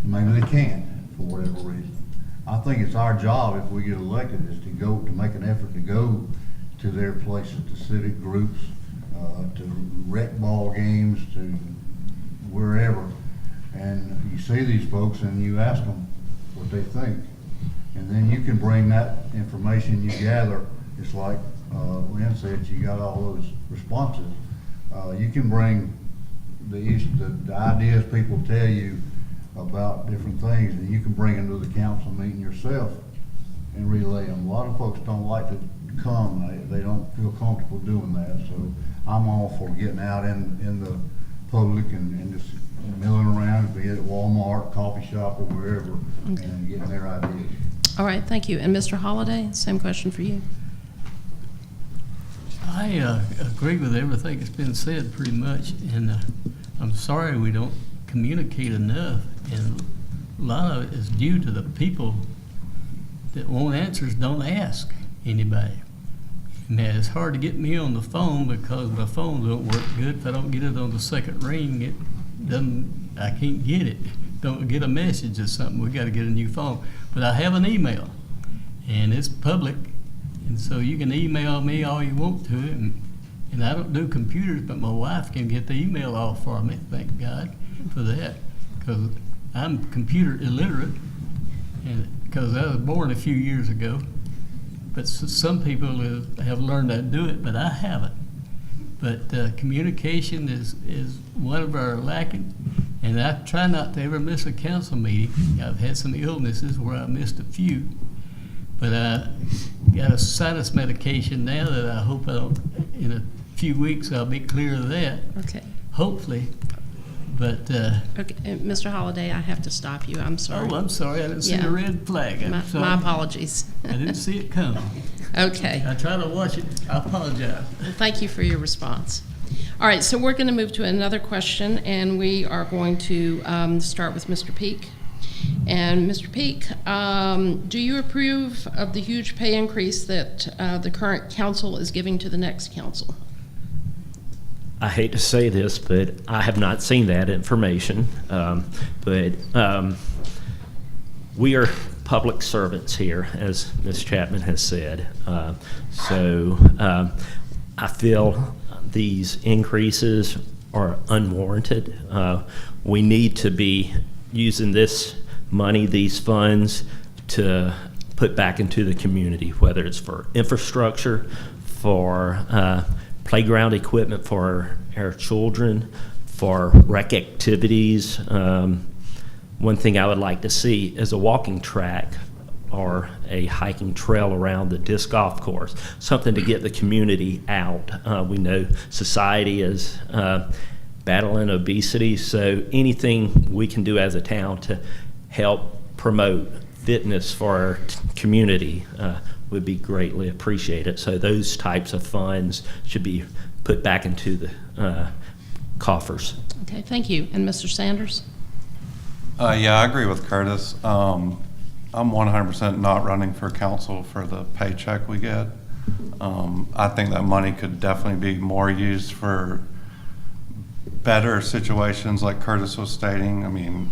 Maybe they can't for whatever reason. I think it's our job, if we get elected, is to make an effort to go to their places, to civic groups, to rec ball games, to wherever. And you see these folks and you ask them what they think. And then you can bring that information you gather. It's like Lynn said, you got all those responses. You can bring the ideas people tell you about different things, and you can bring them to the council meeting yourself and relay them. A lot of folks don't like to come. They don't feel comfortable doing that. So I'm all for getting out in the public and just milling around, be it at Walmart, coffee shop, or wherever, and getting their ideas. All right, thank you. And Mr. Holliday, same question for you. I agree with everything that's been said pretty much, and I'm sorry we don't communicate enough, and a lot of it is due to the people that want answers don't ask anybody. Now, it's hard to get me on the phone because my phone don't work good. If I don't get it on the second ring, I can't get it. Don't get a message or something. We got to get a new phone. But I have an email, and it's public, and so you can email me all you want to, and I don't do computers, but my wife can get the email off for me. Thank God for that, because I'm computer illiterate, and because I was born a few years ago. But some people have learned how to do it, but I haven't. But communication is one of our lacking, and I try not to ever miss a council meeting. I've had some illnesses where I missed a few, but I got a sinus medication now that I hope in a few weeks I'll be clear of that, Okay. hopefully. But, Okay, Mr. Holliday, I have to stop you. I'm sorry. oh, I'm sorry, I didn't see Yeah. the red flag. I'm My sorry. apologies. I didn't see it coming. Okay. I try to watch it. I apologize. Well, thank you for your response. All right, so we're going to move to another question, and we are going to start with Mr. Peak. And Mr. Peak, do you approve of the huge pay increase that the current council is giving to the next council? I hate to say this, but I have not seen that information. But we are public servants here, as Ms. Chapman has said. So I feel these increases are unwarranted. We need to be using this money, these funds, to put back into the community, whether it's for infrastructure, for playground equipment for our children, for rec activities. One thing I would like to see is a walking track or a hiking trail around the disc golf course, something to get the community out. We know society is battling obesity, so anything we can do as a town to help promote fitness for our community would be greatly appreciated. So those types of funds should be put back into the coffers. Okay, thank you. And Mr. Sanders? Yeah, I agree with Curtis. I'm 100% not running for council for the paycheck we get. I think that money could definitely be more used for better situations like Curtis was stating. I mean,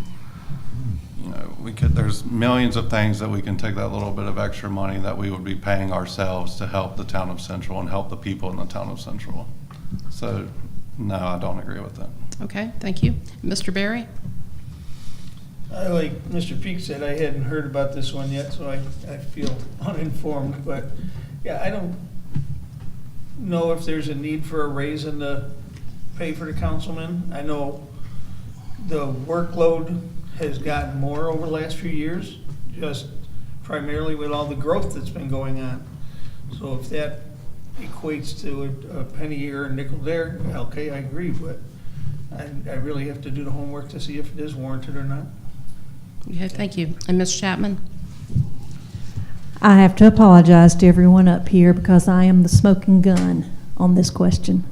you know, there's millions of things that we can take that little bit of extra money that we would be paying ourselves to help the town of Central and help the people in the town of Central. So, no, I don't agree with that. Okay, thank you. Mr. Berry? Like Mr. Peak said, I hadn't heard about this one yet, so I feel uninformed, but yeah, I don't know if there's a need for a raise in the pay for the councilman. I know the workload has gotten more over the last few years, just primarily with all the growth that's been going on. So if that equates to a penny here, a nickel there, okay, I agree, but I really have to do the homework to see if it is warranted or not. Okay, thank you. And Ms. Chapman? I have to apologize to everyone up here because I am the smoking gun on this question.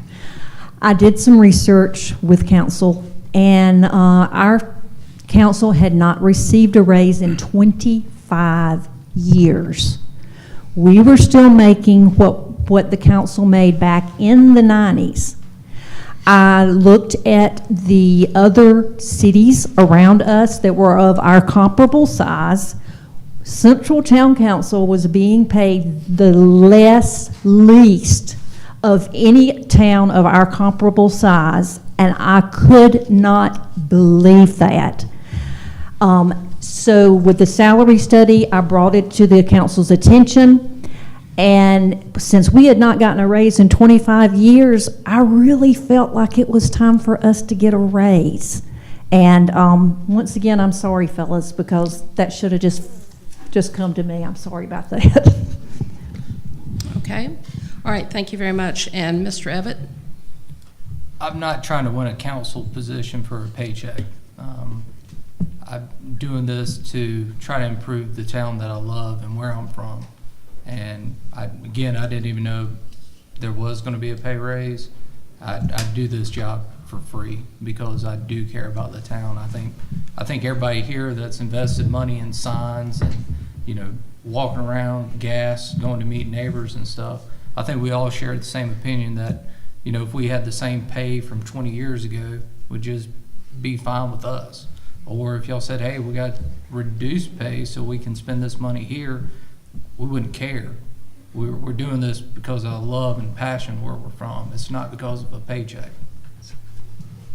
I did some research with council, and our council had not received a raise in 25 years. We were still making what the council made back in the 90s. I looked at the other cities around us that were of our comparable size. Central Town Council was being paid the least of any town of our comparable size, and I could not believe that. So with the salary study, I brought it to the council's attention. And since we had not gotten a raise in 25 years, I really felt like it was time for us to get a raise. And once again, I'm sorry, fellas, because that should have just come to me. I'm sorry about that. Okay. All right, thank you very much. And Mr. Evett? I'm not trying to win a council position for a paycheck. I'm doing this to try to improve the town that I love and where I'm from. And I didn't even know there was going to be a pay raise. I do this job for free because I do care about the town. I think everybody here that's invested money in signs and, you know, walking around, gas, going to meet neighbors and stuff, I think we all share the same opinion that, you know, if we had the same pay from 20 years ago, would just be fine with us. Or if y'all said, hey, we got reduced pay so we can spend this money here, we wouldn't care. We're doing this because of love and passion where we're from. It's not because of a paycheck.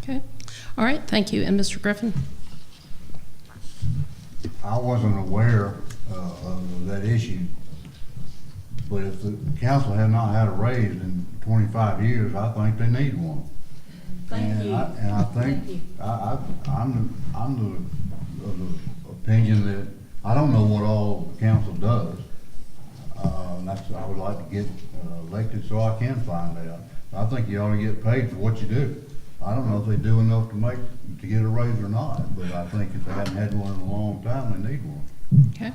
Okay. All right, thank you. And Mr. Griffin? I wasn't aware of that issue. But if the council had not had a raise in 25 years, I think they need one. And I think, I'm of the opinion that, I don't know what all the council does. I would like to get elected so I can find out. I think you ought to get paid for what you do. I don't know if they do enough to get a raise or not, but I think if they haven't had one in a long time, they need one. Okay,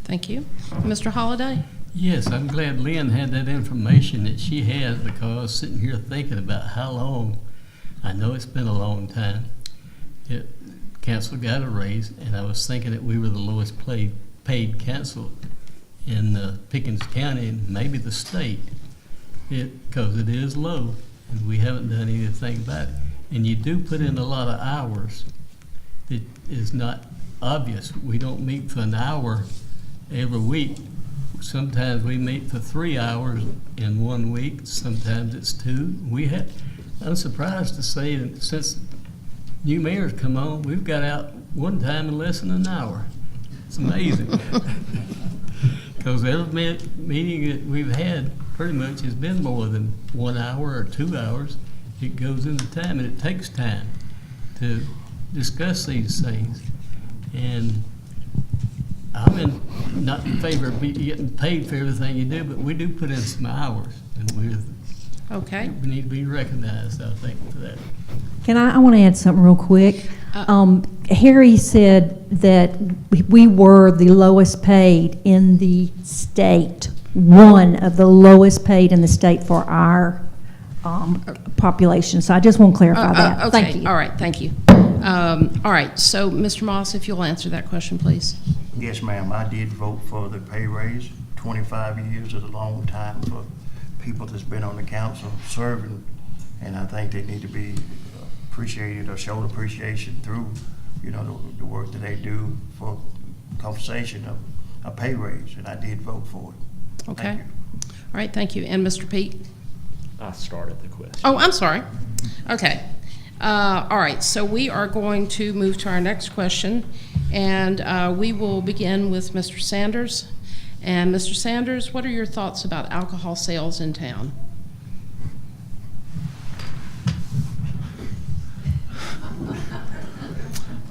thank you. Mr. Holliday? Yes, I'm glad Lynn had that information that she has, because I was sitting here thinking about how long, I know it's been a long time, council got a raise, and I was thinking that we were the lowest paid council in Pickens County and maybe the state, because it is low, and we haven't done anything about it. And you do put in a lot of hours that is not obvious. We don't meet for an hour every week. Sometimes we meet for 3 hours in 1 week. Sometimes it's 2. I'm surprised to say that since new mayor's come on, we've got out one time in less than an hour. It's amazing. Because every meeting that we've had pretty much has been more than 1 hour or 2 hours. It goes into time, and it takes time to discuss these things. And I'm not in favor of getting paid for everything you do, but we do put in some hours, and we need to be recognized, I think, for that. I want to add something real quick. Harry said that we were the lowest paid in the state, one of the lowest paid in the state for our population. So I just want to clarify that. Okay. Thank you. All right, thank you. All right, so Mr. Moss, if you'll answer that question, please. Yes, ma'am, I did vote for the pay raise. 25 years is a long time for people that's been on the council serving, and I think they need to be appreciated or showed appreciation through, the work that they do for compensation of a pay raise, and I did vote for it. Okay. Thank you. All right, thank you. And Mr. Pete? I started the question. Oh, I'm sorry. Okay. All right, so we are going to move to our next question, and we will begin with Mr. Sanders. And Mr. Sanders, what are your thoughts about alcohol sales in town?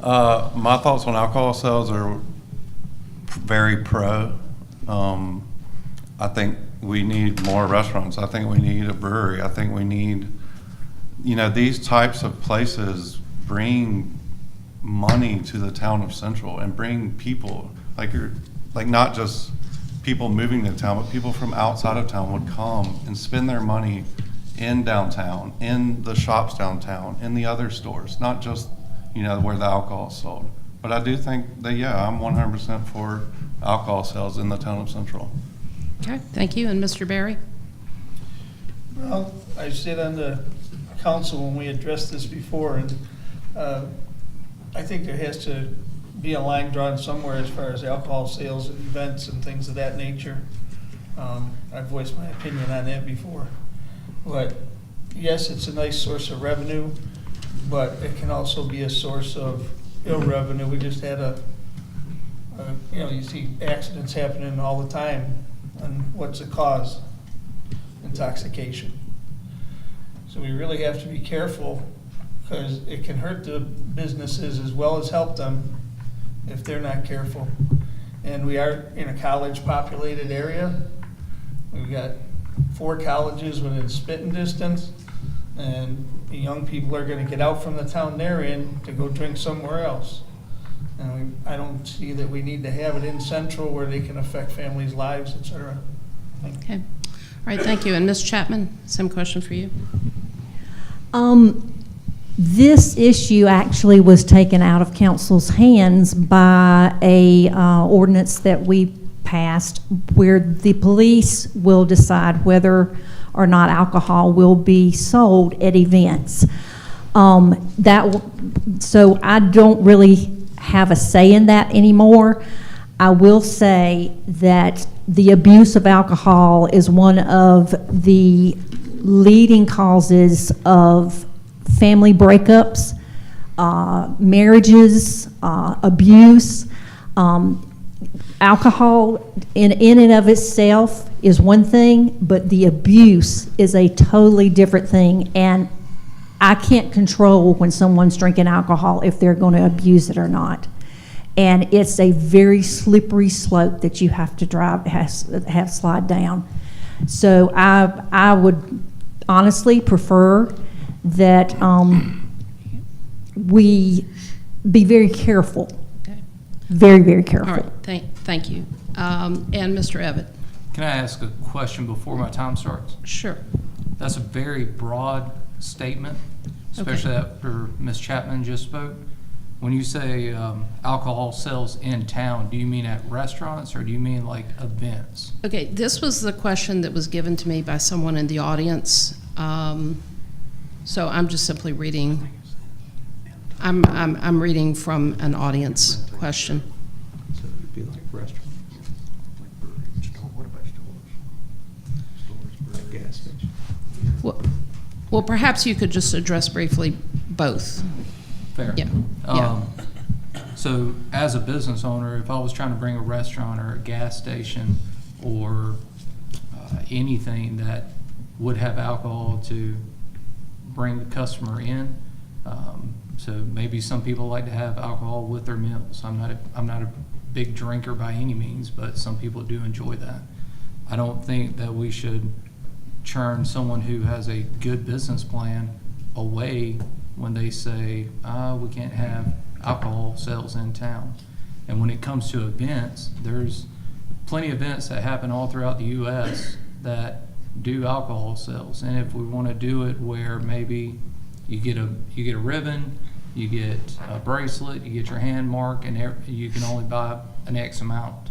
My thoughts on alcohol sales are very pro. I think we need more restaurants. I think we need a brewery. I think we need, these types of places bring money to the town of Central and bring people, like not just people moving to town, but people from outside of town would come and spend their money in downtown, in the shops downtown, in the other stores, not just, where the alcohol is sold. But I do think that, I'm 100% for alcohol sales in the town of Central. Okay, thank you. And Mr. Berry? Well, I sit on the council when we addressed this before, and I think there has to be a line drawn somewhere as far as alcohol sales and events and things of that nature. I've voiced my opinion on that before. But yes, it's a nice source of revenue, but it can also be a source of ill revenue. We just had you see accidents happening all the time. And what's the cause? Intoxication. So we really have to be careful, because it can hurt the businesses as well as help them if they're not careful. And we are in a college populated area. We've got 4 colleges within spitting distance, and the young people are going to get out from the town they're in to go drink somewhere else. And I don't see that we need to have it in Central where they can affect families' lives, et cetera. Okay. All right, thank you. And Ms. Chapman, same question for you. This issue actually was taken out of council's hands by a ordinance that we passed, where the police will decide whether or not alcohol will be sold at events. So I don't really have a say in that anymore. I will say that the abuse of alcohol is one of the leading causes of family breakups, marriages, abuse. alcohol in and of itself is one thing, but the abuse is a totally different thing. And I can't control when someone's drinking alcohol if they're going to abuse it or not. And it's a very slippery slope that you have to have slide down. So I would honestly prefer that we be very careful, Okay. very, very careful. All right, thank you. And Mr. Evatt? Can I ask a question before my time starts? Sure. That's a very broad statement, especially after Ms. Chapman just spoke. When you say alcohol sales in town, do you mean at restaurants or do you mean like events? Okay, this was the question that was given to me by someone in the audience. So I'm just simply reading. I'm reading from an audience question. So it'd be like restaurants. What about stores? Like gas stations. Well, perhaps you could just address briefly both. Fair. Yeah, yeah. So as a business owner, if I was trying to bring a restaurant or a gas station or anything that would have alcohol to bring the customer in, so maybe some people like to have alcohol with their meals. I'm not a big drinker by any means, but some people do enjoy that. I don't think that we should churn someone who has a good business plan away when they say, we can't have alcohol sales in town. And when it comes to events, there's plenty of events that happen all throughout the U.S. that do alcohol sales. And if we want to do it where maybe you get a ribbon, you get a bracelet, you get your hand mark, and you can only buy an X amount.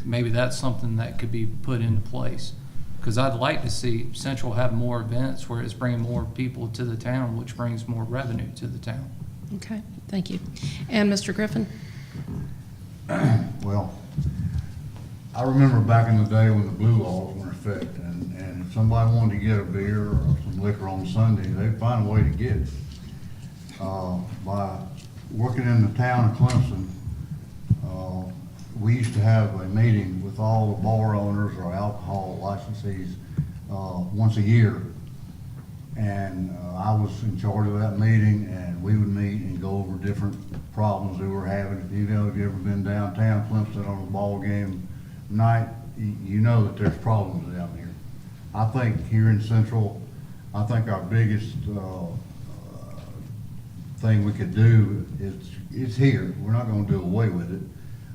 Maybe that's something that could be put into place. Because I'd like to see Central have more events where it's bringing more people to the town, which brings more revenue to the town. Okay, thank you. And Mr. Griffin? Well, I remember back in the day when the blue laws were in effect, and if somebody wanted to get a beer or some liquor on Sunday, they'd find a way to get it. By working in the town of Clemson, we used to have a meeting with all the bar owners or alcohol licensees once a year. And I was in charge of that meeting, and we would meet and go over different problems we were having. If you ever been downtown Clemson on a ball game night, you know that there's problems down here. I think here in Central, I think our biggest thing we could do is, it's here. We're not gonna do away with it.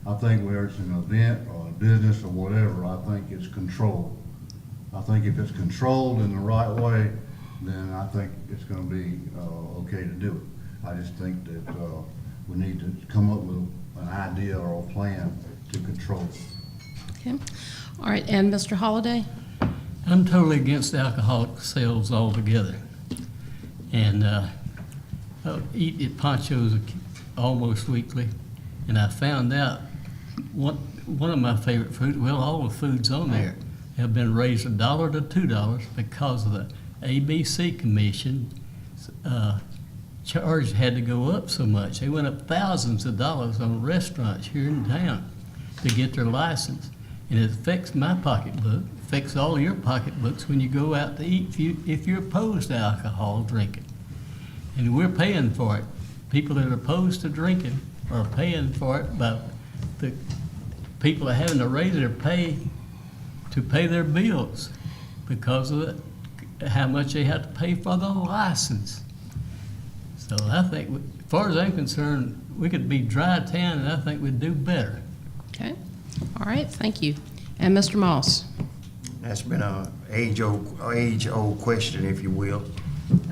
I think whether it's an event or a business or whatever, I think it's controlled. I think if it's controlled in the right way, then I think it's gonna be okay to do it. I just think that we need to come up with an idea or a plan to control it. Okay. All right, and Mr. Holliday? I'm totally against alcoholic sales altogether. And I eat at Pancho's almost weekly, and I found out one of my favorite foods, well, all the foods on there have been raised $1 to $2 because of the ABC Commission charge had to go up so much. They went up thousands of dollars on restaurants here in town to get their license. And it affects my pocketbook, affects all your pocketbooks when you go out to eat if you're opposed to alcohol drinking. And we're paying for it. People that are opposed to drinking are paying for it by the people are having to raise their pay to pay their bills because of how much they have to pay for the license. So I think, as far as I'm concerned, we could be dry town, and I think we'd do better. Okay. All right, thank you. And Mr. Moss? That's been a age-old question, if you will.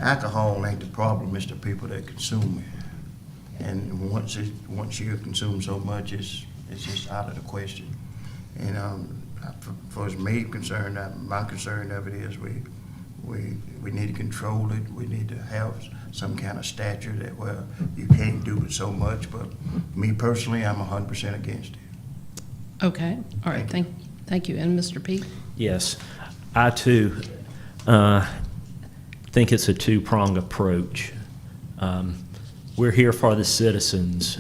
Alcohol ain't the problem, it's the people that consume it. And once you consume so much, it's just out of the question. And for as me concerned, my concern of it is we need to control it. We need to have some kind of stature that, well, you can't do it so much. But me personally, I'm 100% against it. Okay, all right, thank you. And Mr. Peake? Yes, I too think it's a two-pronged approach. We're here for the citizens.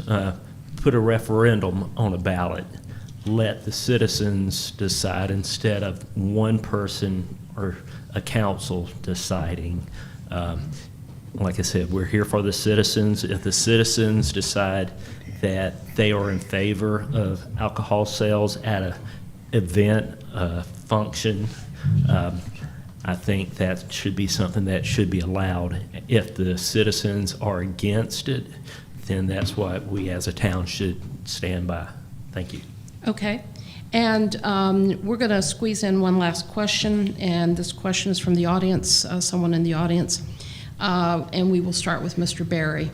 put a referendum on a ballot. Let the citizens decide instead of one person or a council deciding. Like I said, we're here for the citizens. If the citizens decide that they are in favor of alcohol sales at an event, function, I think that should be something that should be allowed. If the citizens are against it, then that's what we as a town should stand by. Thank you. Okay. And we're going to squeeze in one last question, and this question is from the audience, someone in the audience. And we will start with Mr. Berry.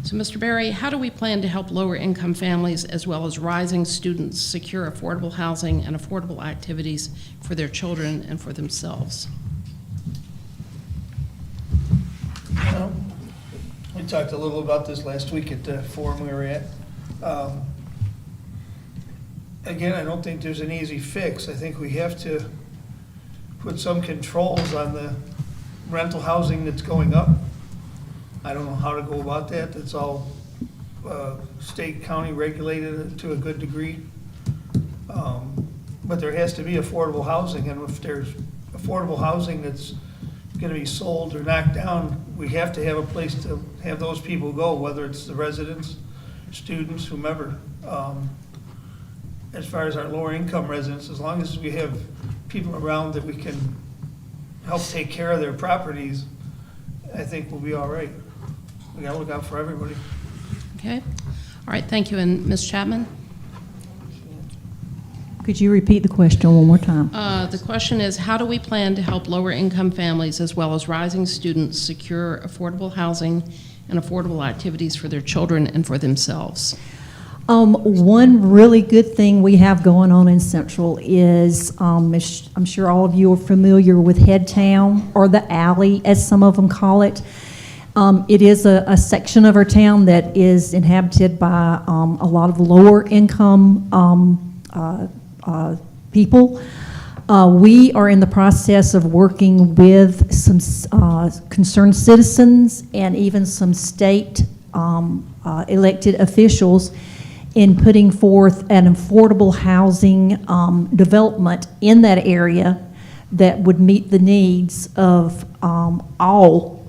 So, Mr. Berry, how do we plan to help lower-income families as well as rising students secure affordable housing and affordable activities for their children and for themselves? Well, we talked a little about this last week at the forum we were at. Again, I don't think there's an easy fix. I think we have to put some controls on the rental housing that's going up. I don't know how to go about that. It's all state, county regulated to a good degree. But there has to be affordable housing, and if there's affordable housing that's gonna be sold or knocked down, we have to have a place to have those people go, whether it's the residents, students, whomever. As far as our lower income residents, as long as we have people around that we can help take care of their properties, I think we'll be all right. We gotta look out for everybody. Okay. All right, thank you. And Ms. Chapman? Could you repeat the question one more time? The question is, how do we plan to help lower-income families as well as rising students secure affordable housing and affordable activities for their children and for themselves? One really good thing we have going on in Central is, I'm sure all of you are familiar with Headtown, or the Alley, as some of them call it. It is a section of our town that is inhabited by a lot of lower income people. We are in the process of working with some concerned citizens and even some state elected officials in putting forth an affordable housing development in that area that would meet the needs of all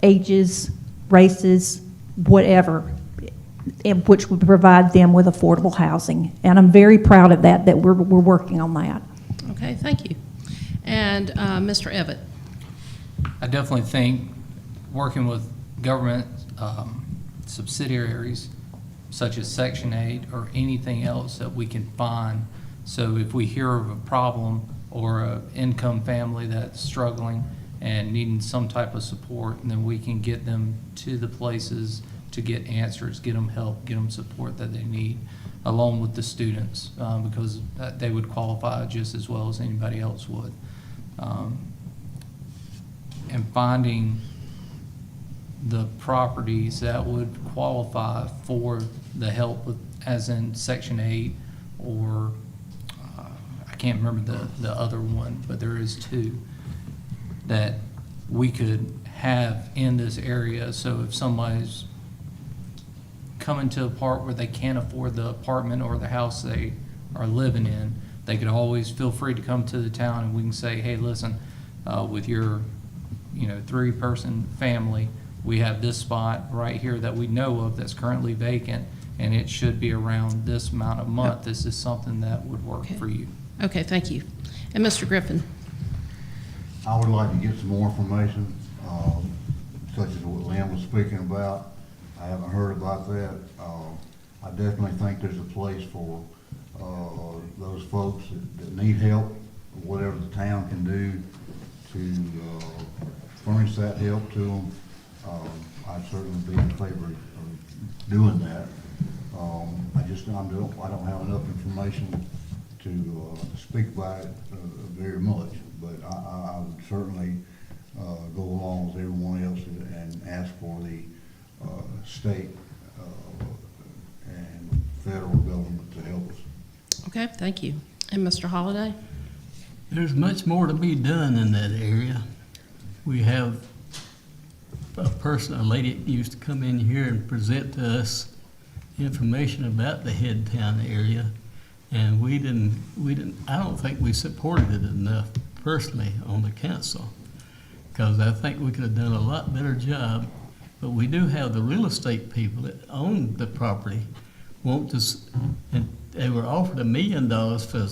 ages, races, whatever, and which would provide them with affordable housing. And I'm very proud of that we're working on that. Okay, thank you. And Mr. Evatt? I definitely think working with government subsidiaries such as Section 8 or anything else that we can find. So if we hear of a problem or an income family that's struggling and needing some type of support, and then we can get them to the places to get answers, get them help, get them support that they need, along with the students, because they would qualify just as well as anybody else would. And finding the properties that would qualify for the help with, as in Section 8, or I can't remember the other one, but there is two that we could have in this area. So if somebody's coming to a part where they can't afford the apartment or the house they are living in, they could always feel free to come to the town, and we can say, hey, listen, with your 3-person family, we have this spot right here that we know of that's currently vacant, and it should be around this amount a month. This is something that would work Okay. for you. Okay, thank you. And Mr. Griffin? I would like to get some more information, such as what Lynn was speaking about. I haven't heard about that. I definitely think there's a place for those folks that need help, whatever the town can do to furnish that help to them. I'd certainly be in favor of doing that. I don't have enough information to speak about it very much, but I would certainly go along with everyone else and ask for the state and federal government to help us. Okay, thank you. And Mr. Holliday? There's much more to be done in that area. We have a lady that used to come in here and present to us information about the head town area, and we didn't, I don't think we supported it enough personally on the council, because I think we could have done a lot better job. But we do have the real estate people that own the property want to, and they were offered $1 million for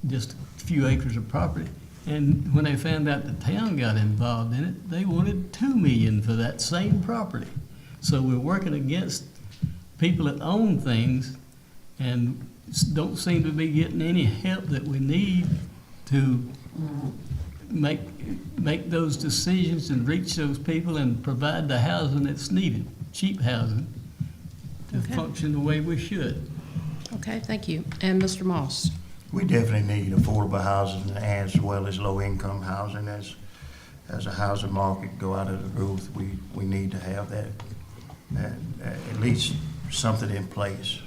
just a few acres of property. And when they found out the town got involved in it, they wanted $2 million for that same property. So we're working against people that own things and don't seem to be getting any help that we need to make those decisions and reach those people and provide the housing that's needed, cheap housing, to Okay. function the way we should. Okay, thank you. And Mr. Moss? We definitely need affordable housing as well as low-income housing. As the housing market go out of the roof, we need to have that, at least something in place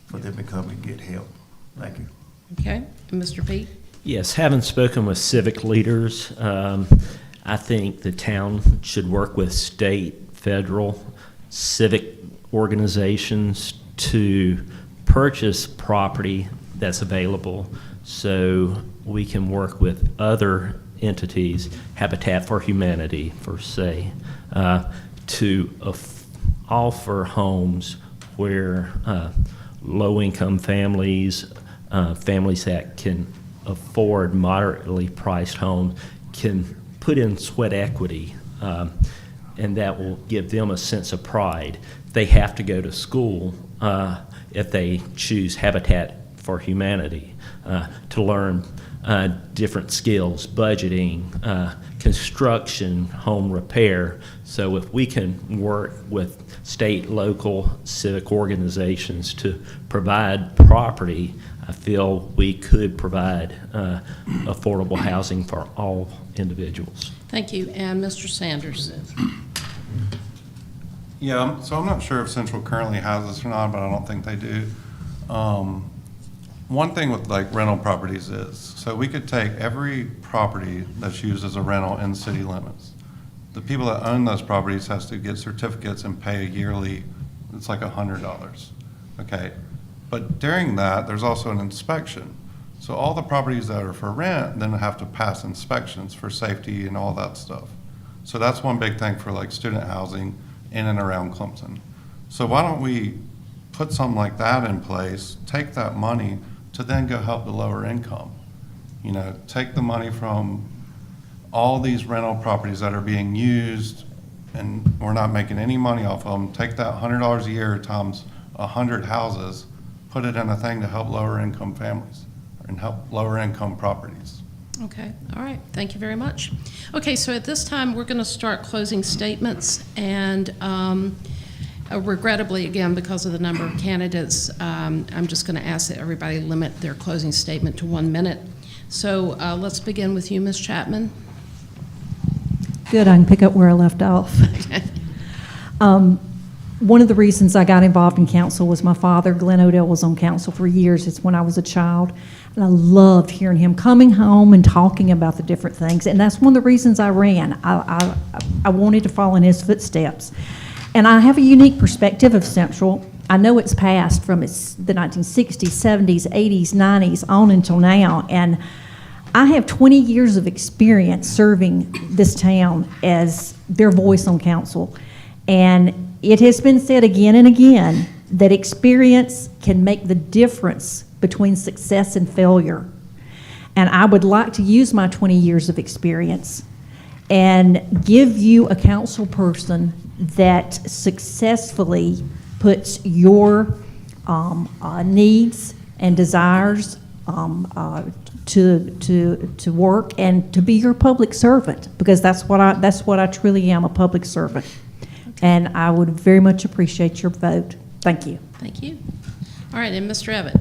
for them to come and get help. Thank you. Okay, and Mr. Pete? Yes, having spoken with civic leaders, I think the town should work with state, federal, civic organizations to purchase property that's available so we can work with other entities, Habitat for Humanity, per se, to offer homes where low-income families, families that can afford moderately priced homes can put in sweat equity, and that will give them a sense of pride. They have to go to school if they choose Habitat for Humanity to learn different skills, budgeting, construction, home repair. So if we can work with state, local, civic organizations to provide property, I feel we could provide affordable housing for all individuals. Thank you. And Mr. Sanders? Yeah, so I'm not sure if Central currently has this or not, but I don't think they do. One thing with like rental properties is, so we could take every property that's used as a rental in city limits. The people that own those properties has to get certificates and pay a yearly, it's like $100, okay? But during that, there's also an inspection. So all the properties that are for rent then have to pass inspections for safety and all that stuff. So that's one big thing for like student housing in and around Clemson. So why don't we put something like that in place, take that money to then go help the lower income? You know, take the money from all these rental properties that are being used and we're not making any money off of them, take that $100 a year times 100 houses, put it in a thing to help lower income families and help lower income properties. Okay, all right, thank you very much. Okay, so at this time, we're going to start closing statements, and regrettably, again, because of the number of candidates, I'm just going to ask that everybody limit their closing statement to 1 minute. So let's begin with you, Ms. Chapman. Good, I can pick up where I left off. One of the reasons I got involved in council was my father, Glenn Odell, was on council for years. It's when I was a child. And I loved hearing him coming home and talking about the different things. And that's one of the reasons I ran. I wanted to follow in his footsteps. And I have a unique perspective of Central. I know it's passed from the 1960s, 70s, 80s, 90s, on until now. And I have 20 years of experience serving this town as their voice on council. And it has been said again and again that experience can make the difference between success and failure. And I would like to use my 20 years of experience and give you a council person that successfully puts your needs and desires to work and to be your public servant, because that's what I truly am, a public servant. And I would very much appreciate your vote. Thank you. Thank you. All right, and Mr. Evatt.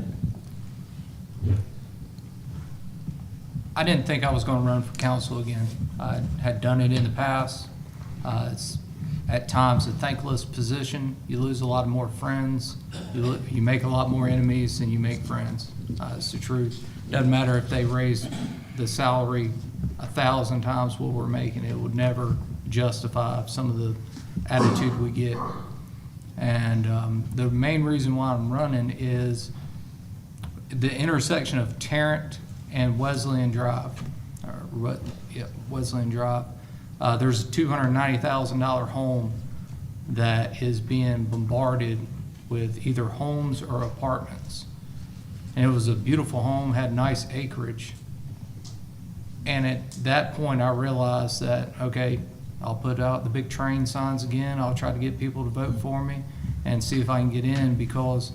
I didn't think I was going to run for council again. I had done it in the past. It's at times a thankless position. You lose a lot more friends. You make a lot more enemies than you make friends. It's the truth. Doesn't matter if they raise the salary 1,000 times what we're making. It would never justify some of the attitude we get. And the main reason why I'm running is the intersection of Tarrant and Wesleyan Drive, Wesleyan Drive. There's a $290,000 home that is being bombarded with either homes or apartments. And it was a beautiful home, had nice acreage. And at that point, I realized that, okay, I'll put out the big train signs again. I'll try to get people to vote for me and see if I can get in, because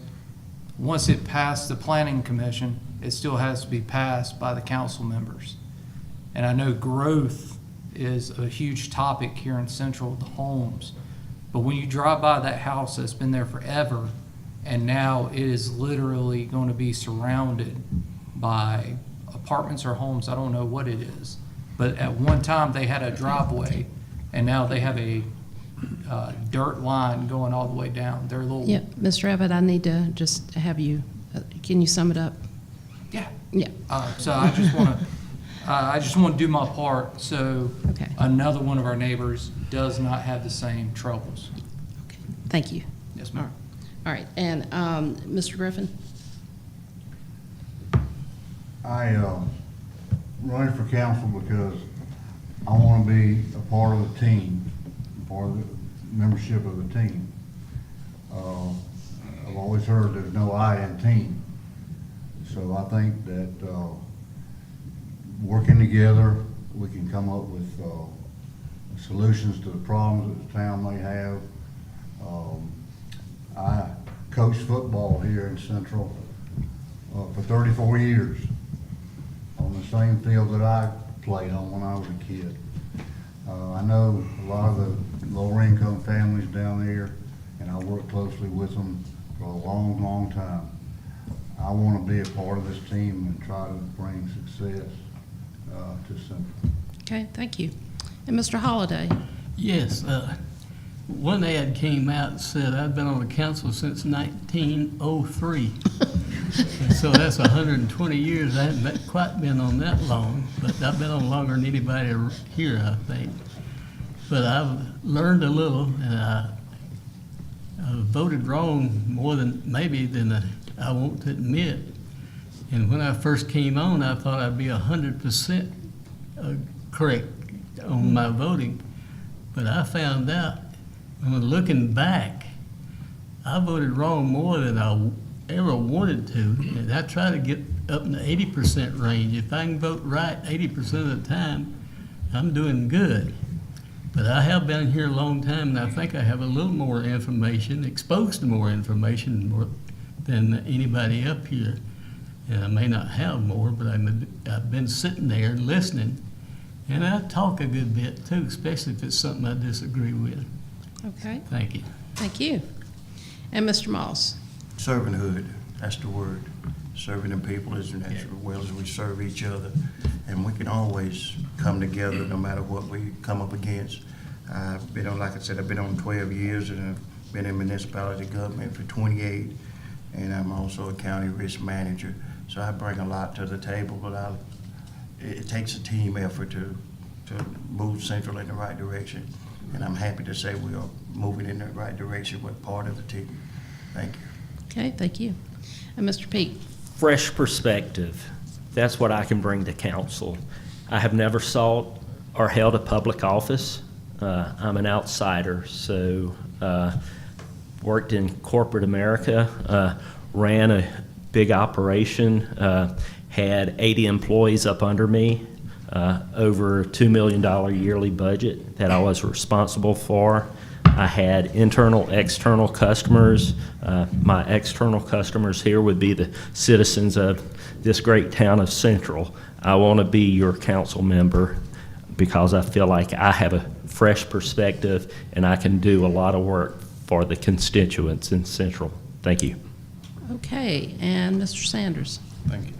once it passed the planning commission, it still has to be passed by the council members. And I know growth is a huge topic here in Central, the homes. But when you drive by that house that's been there forever, and now it is literally going to be surrounded by apartments or homes, I don't know what it is. But at one time, they had a driveway, and now they have a dirt line going all the way down. They're a little... Yeah, Mr. Abbott, I need to just have you, can you sum it up? Yeah. Yeah. So I just want to do my part so Okay. another one of our neighbors does not have the same troubles. Okay. Thank you. Yes, ma'am. All right, and Mr. Griffin? I running for council because I want to be a part of the team, part of the membership of the team. I've always heard there's no I in team. So I think that working together, we can come up with solutions to the problems that the town may have. I coached football here in Central for 34 years on the same field that I played on when I was a kid. I know a lot of the lower income families down there, and I worked closely with them for a long, long time. I want to be a part of this team and try to bring success to Central. Okay, thank you. And Mr. Holliday? Yes, one ad came out and said I've been on the council since 1903. And so that's 120 years. I haven't quite been on that long, but I've been on longer than anybody here, I think. But I've learned a little, and I voted wrong more than I want to admit. And when I first came on, I thought I'd be 100% correct on my voting. But I found out, when looking back, I voted wrong more than I ever wanted to. And I try to get up in the 80% range. If I can vote right 80% of the time, I'm doing good. But I have been here a long time, and I think I have a little more information, exposed to more information than anybody up here. And I may not have more, but I've been sitting there and listening. And I talk a good bit too, especially if it's something I disagree with. Okay, Thank you. thank you. And Mr. Moss? Servanthood, that's the word. Serving the people as well as we serve each other. And we can always come together no matter what we come up against. I've been on, like I said, I've been on 12 years, and I've been in municipality government for 28, and I'm also a county risk manager. So I bring a lot to the table, but it takes a team effort to move Central in the right direction. And I'm happy to say we are moving in the right direction with part of the team. Thank you. Okay, thank you. And Mr. Peak? Fresh perspective. That's what I can bring to council. I have never sought or held a public office. I'm an outsider, so worked in corporate America, ran a big operation, had 80 employees up under me, over a $2 million yearly budget that I was responsible for. I had internal, external customers. My external customers here would be the citizens of this great town of Central. I want to be your council member because I feel like I have a fresh perspective and I can do a lot of work for the constituents in Central. Thank you. Okay, and Mr. Sanders? Thank you.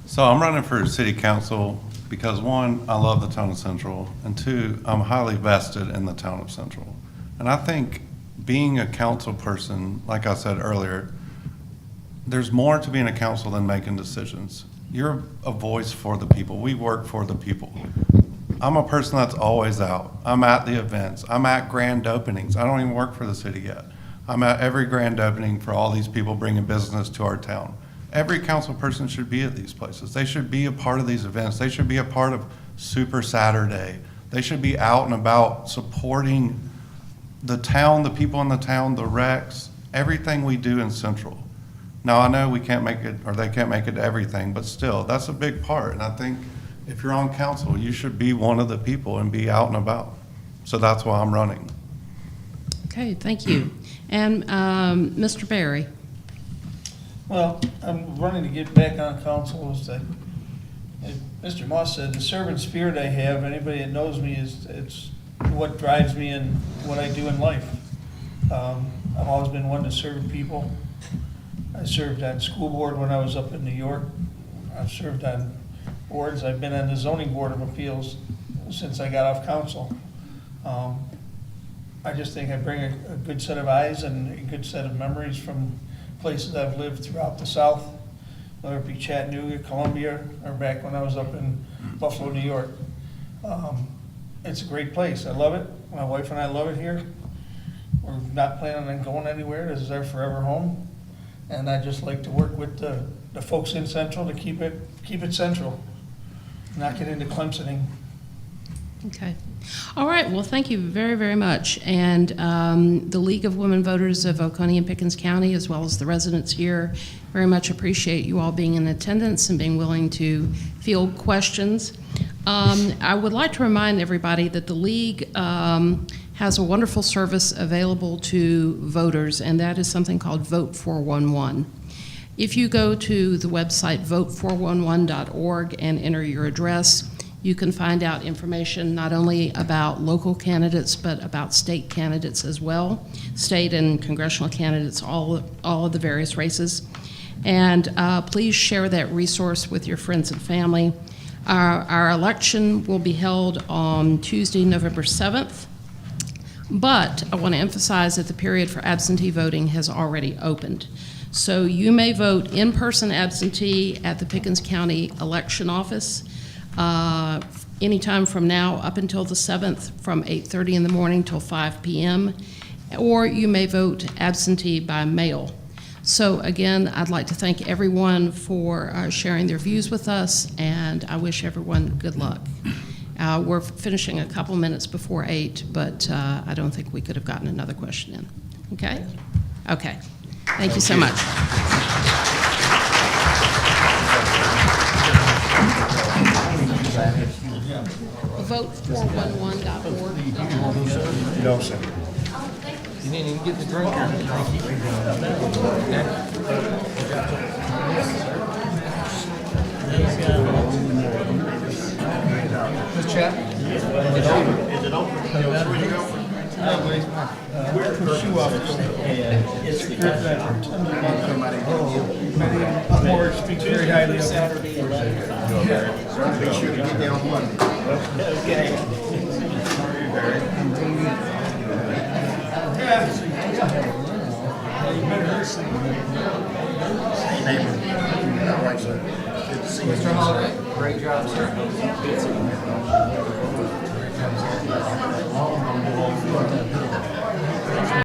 So I'm running for city council because, one, I love the town of Central, and two, I'm highly vested in the town of Central. And I think being a council person, like I said earlier, there's more to being a council than making decisions. You're a voice for the people. We work for the people. I'm a person that's always out. I'm at the events. I'm at grand openings. I don't even work for the city yet. I'm at every grand opening for all these people bringing business to our town. Every council person should be at these places. They should be a part of these events. They should be a part of Super Saturday. They should be out and about supporting the town, the people in the town, the recs, everything we do in Central. Now, I know we can't make it, or they can't make it to everything, but still, that's a big part. And I think if you're on council, you should be one of the people and be out and about. So that's why I'm running. Okay, thank you. And Mr. Barry? Well, I'm running to get back on council is that, as Mr. Moss said, the servant spirit I have, anybody that knows me, it's what drives me and what I do in life. I've always been one to serve people. I served on school board when I was up in New York. I've served on boards. I've been on the zoning board of appeals since I got off council. I just think I bring a good set of eyes and a good set of memories from places I've lived throughout the South, whether it be Chattanooga, Columbia, or back when I was up in Buffalo, New York. It's a great place. I love it. My wife and I love it here. We're not planning on going anywhere. This is our forever home. And I just like to work with the folks in Central to keep it central, not get into Clemsoning. Okay. All right, well, thank you very, very much. And the League of Women Voters of Oconee and Pickens County, as well as the residents here, very much appreciate you all being in attendance and being willing to field questions. I would like to remind everybody that the League has a wonderful service available to voters, and that is something called Vote 411. If you go to the website vote411.org and enter your address, you can find out information not only about local candidates, but about state candidates as well, state and congressional candidates, all of the various races. And please share that resource with your friends and family. Our election will be held on Tuesday, November 7th. But I want to emphasize that the period for absentee voting has already opened. So you may vote in-person absentee at the Pickens County Election Office anytime from now up until the 7th from 8:30 in the morning till 5 p.m., or you may vote absentee by mail. So again, I'd like to thank everyone for sharing their views with us, and I wish everyone good luck. We're finishing a couple minutes before 8, but I don't think we could have gotten another question in. Okay? Okay. Thank you so much. Vote411.org. No, sir. You didn't even get the drink. Mr. Chapman? Is it open? Where'd you go? Shoe off. More speaks very highly of that. Be sure to get there on Monday. Okay. Hey, neighbor. All right, sir. Good to see you. Mr. Holiday, great job, sir.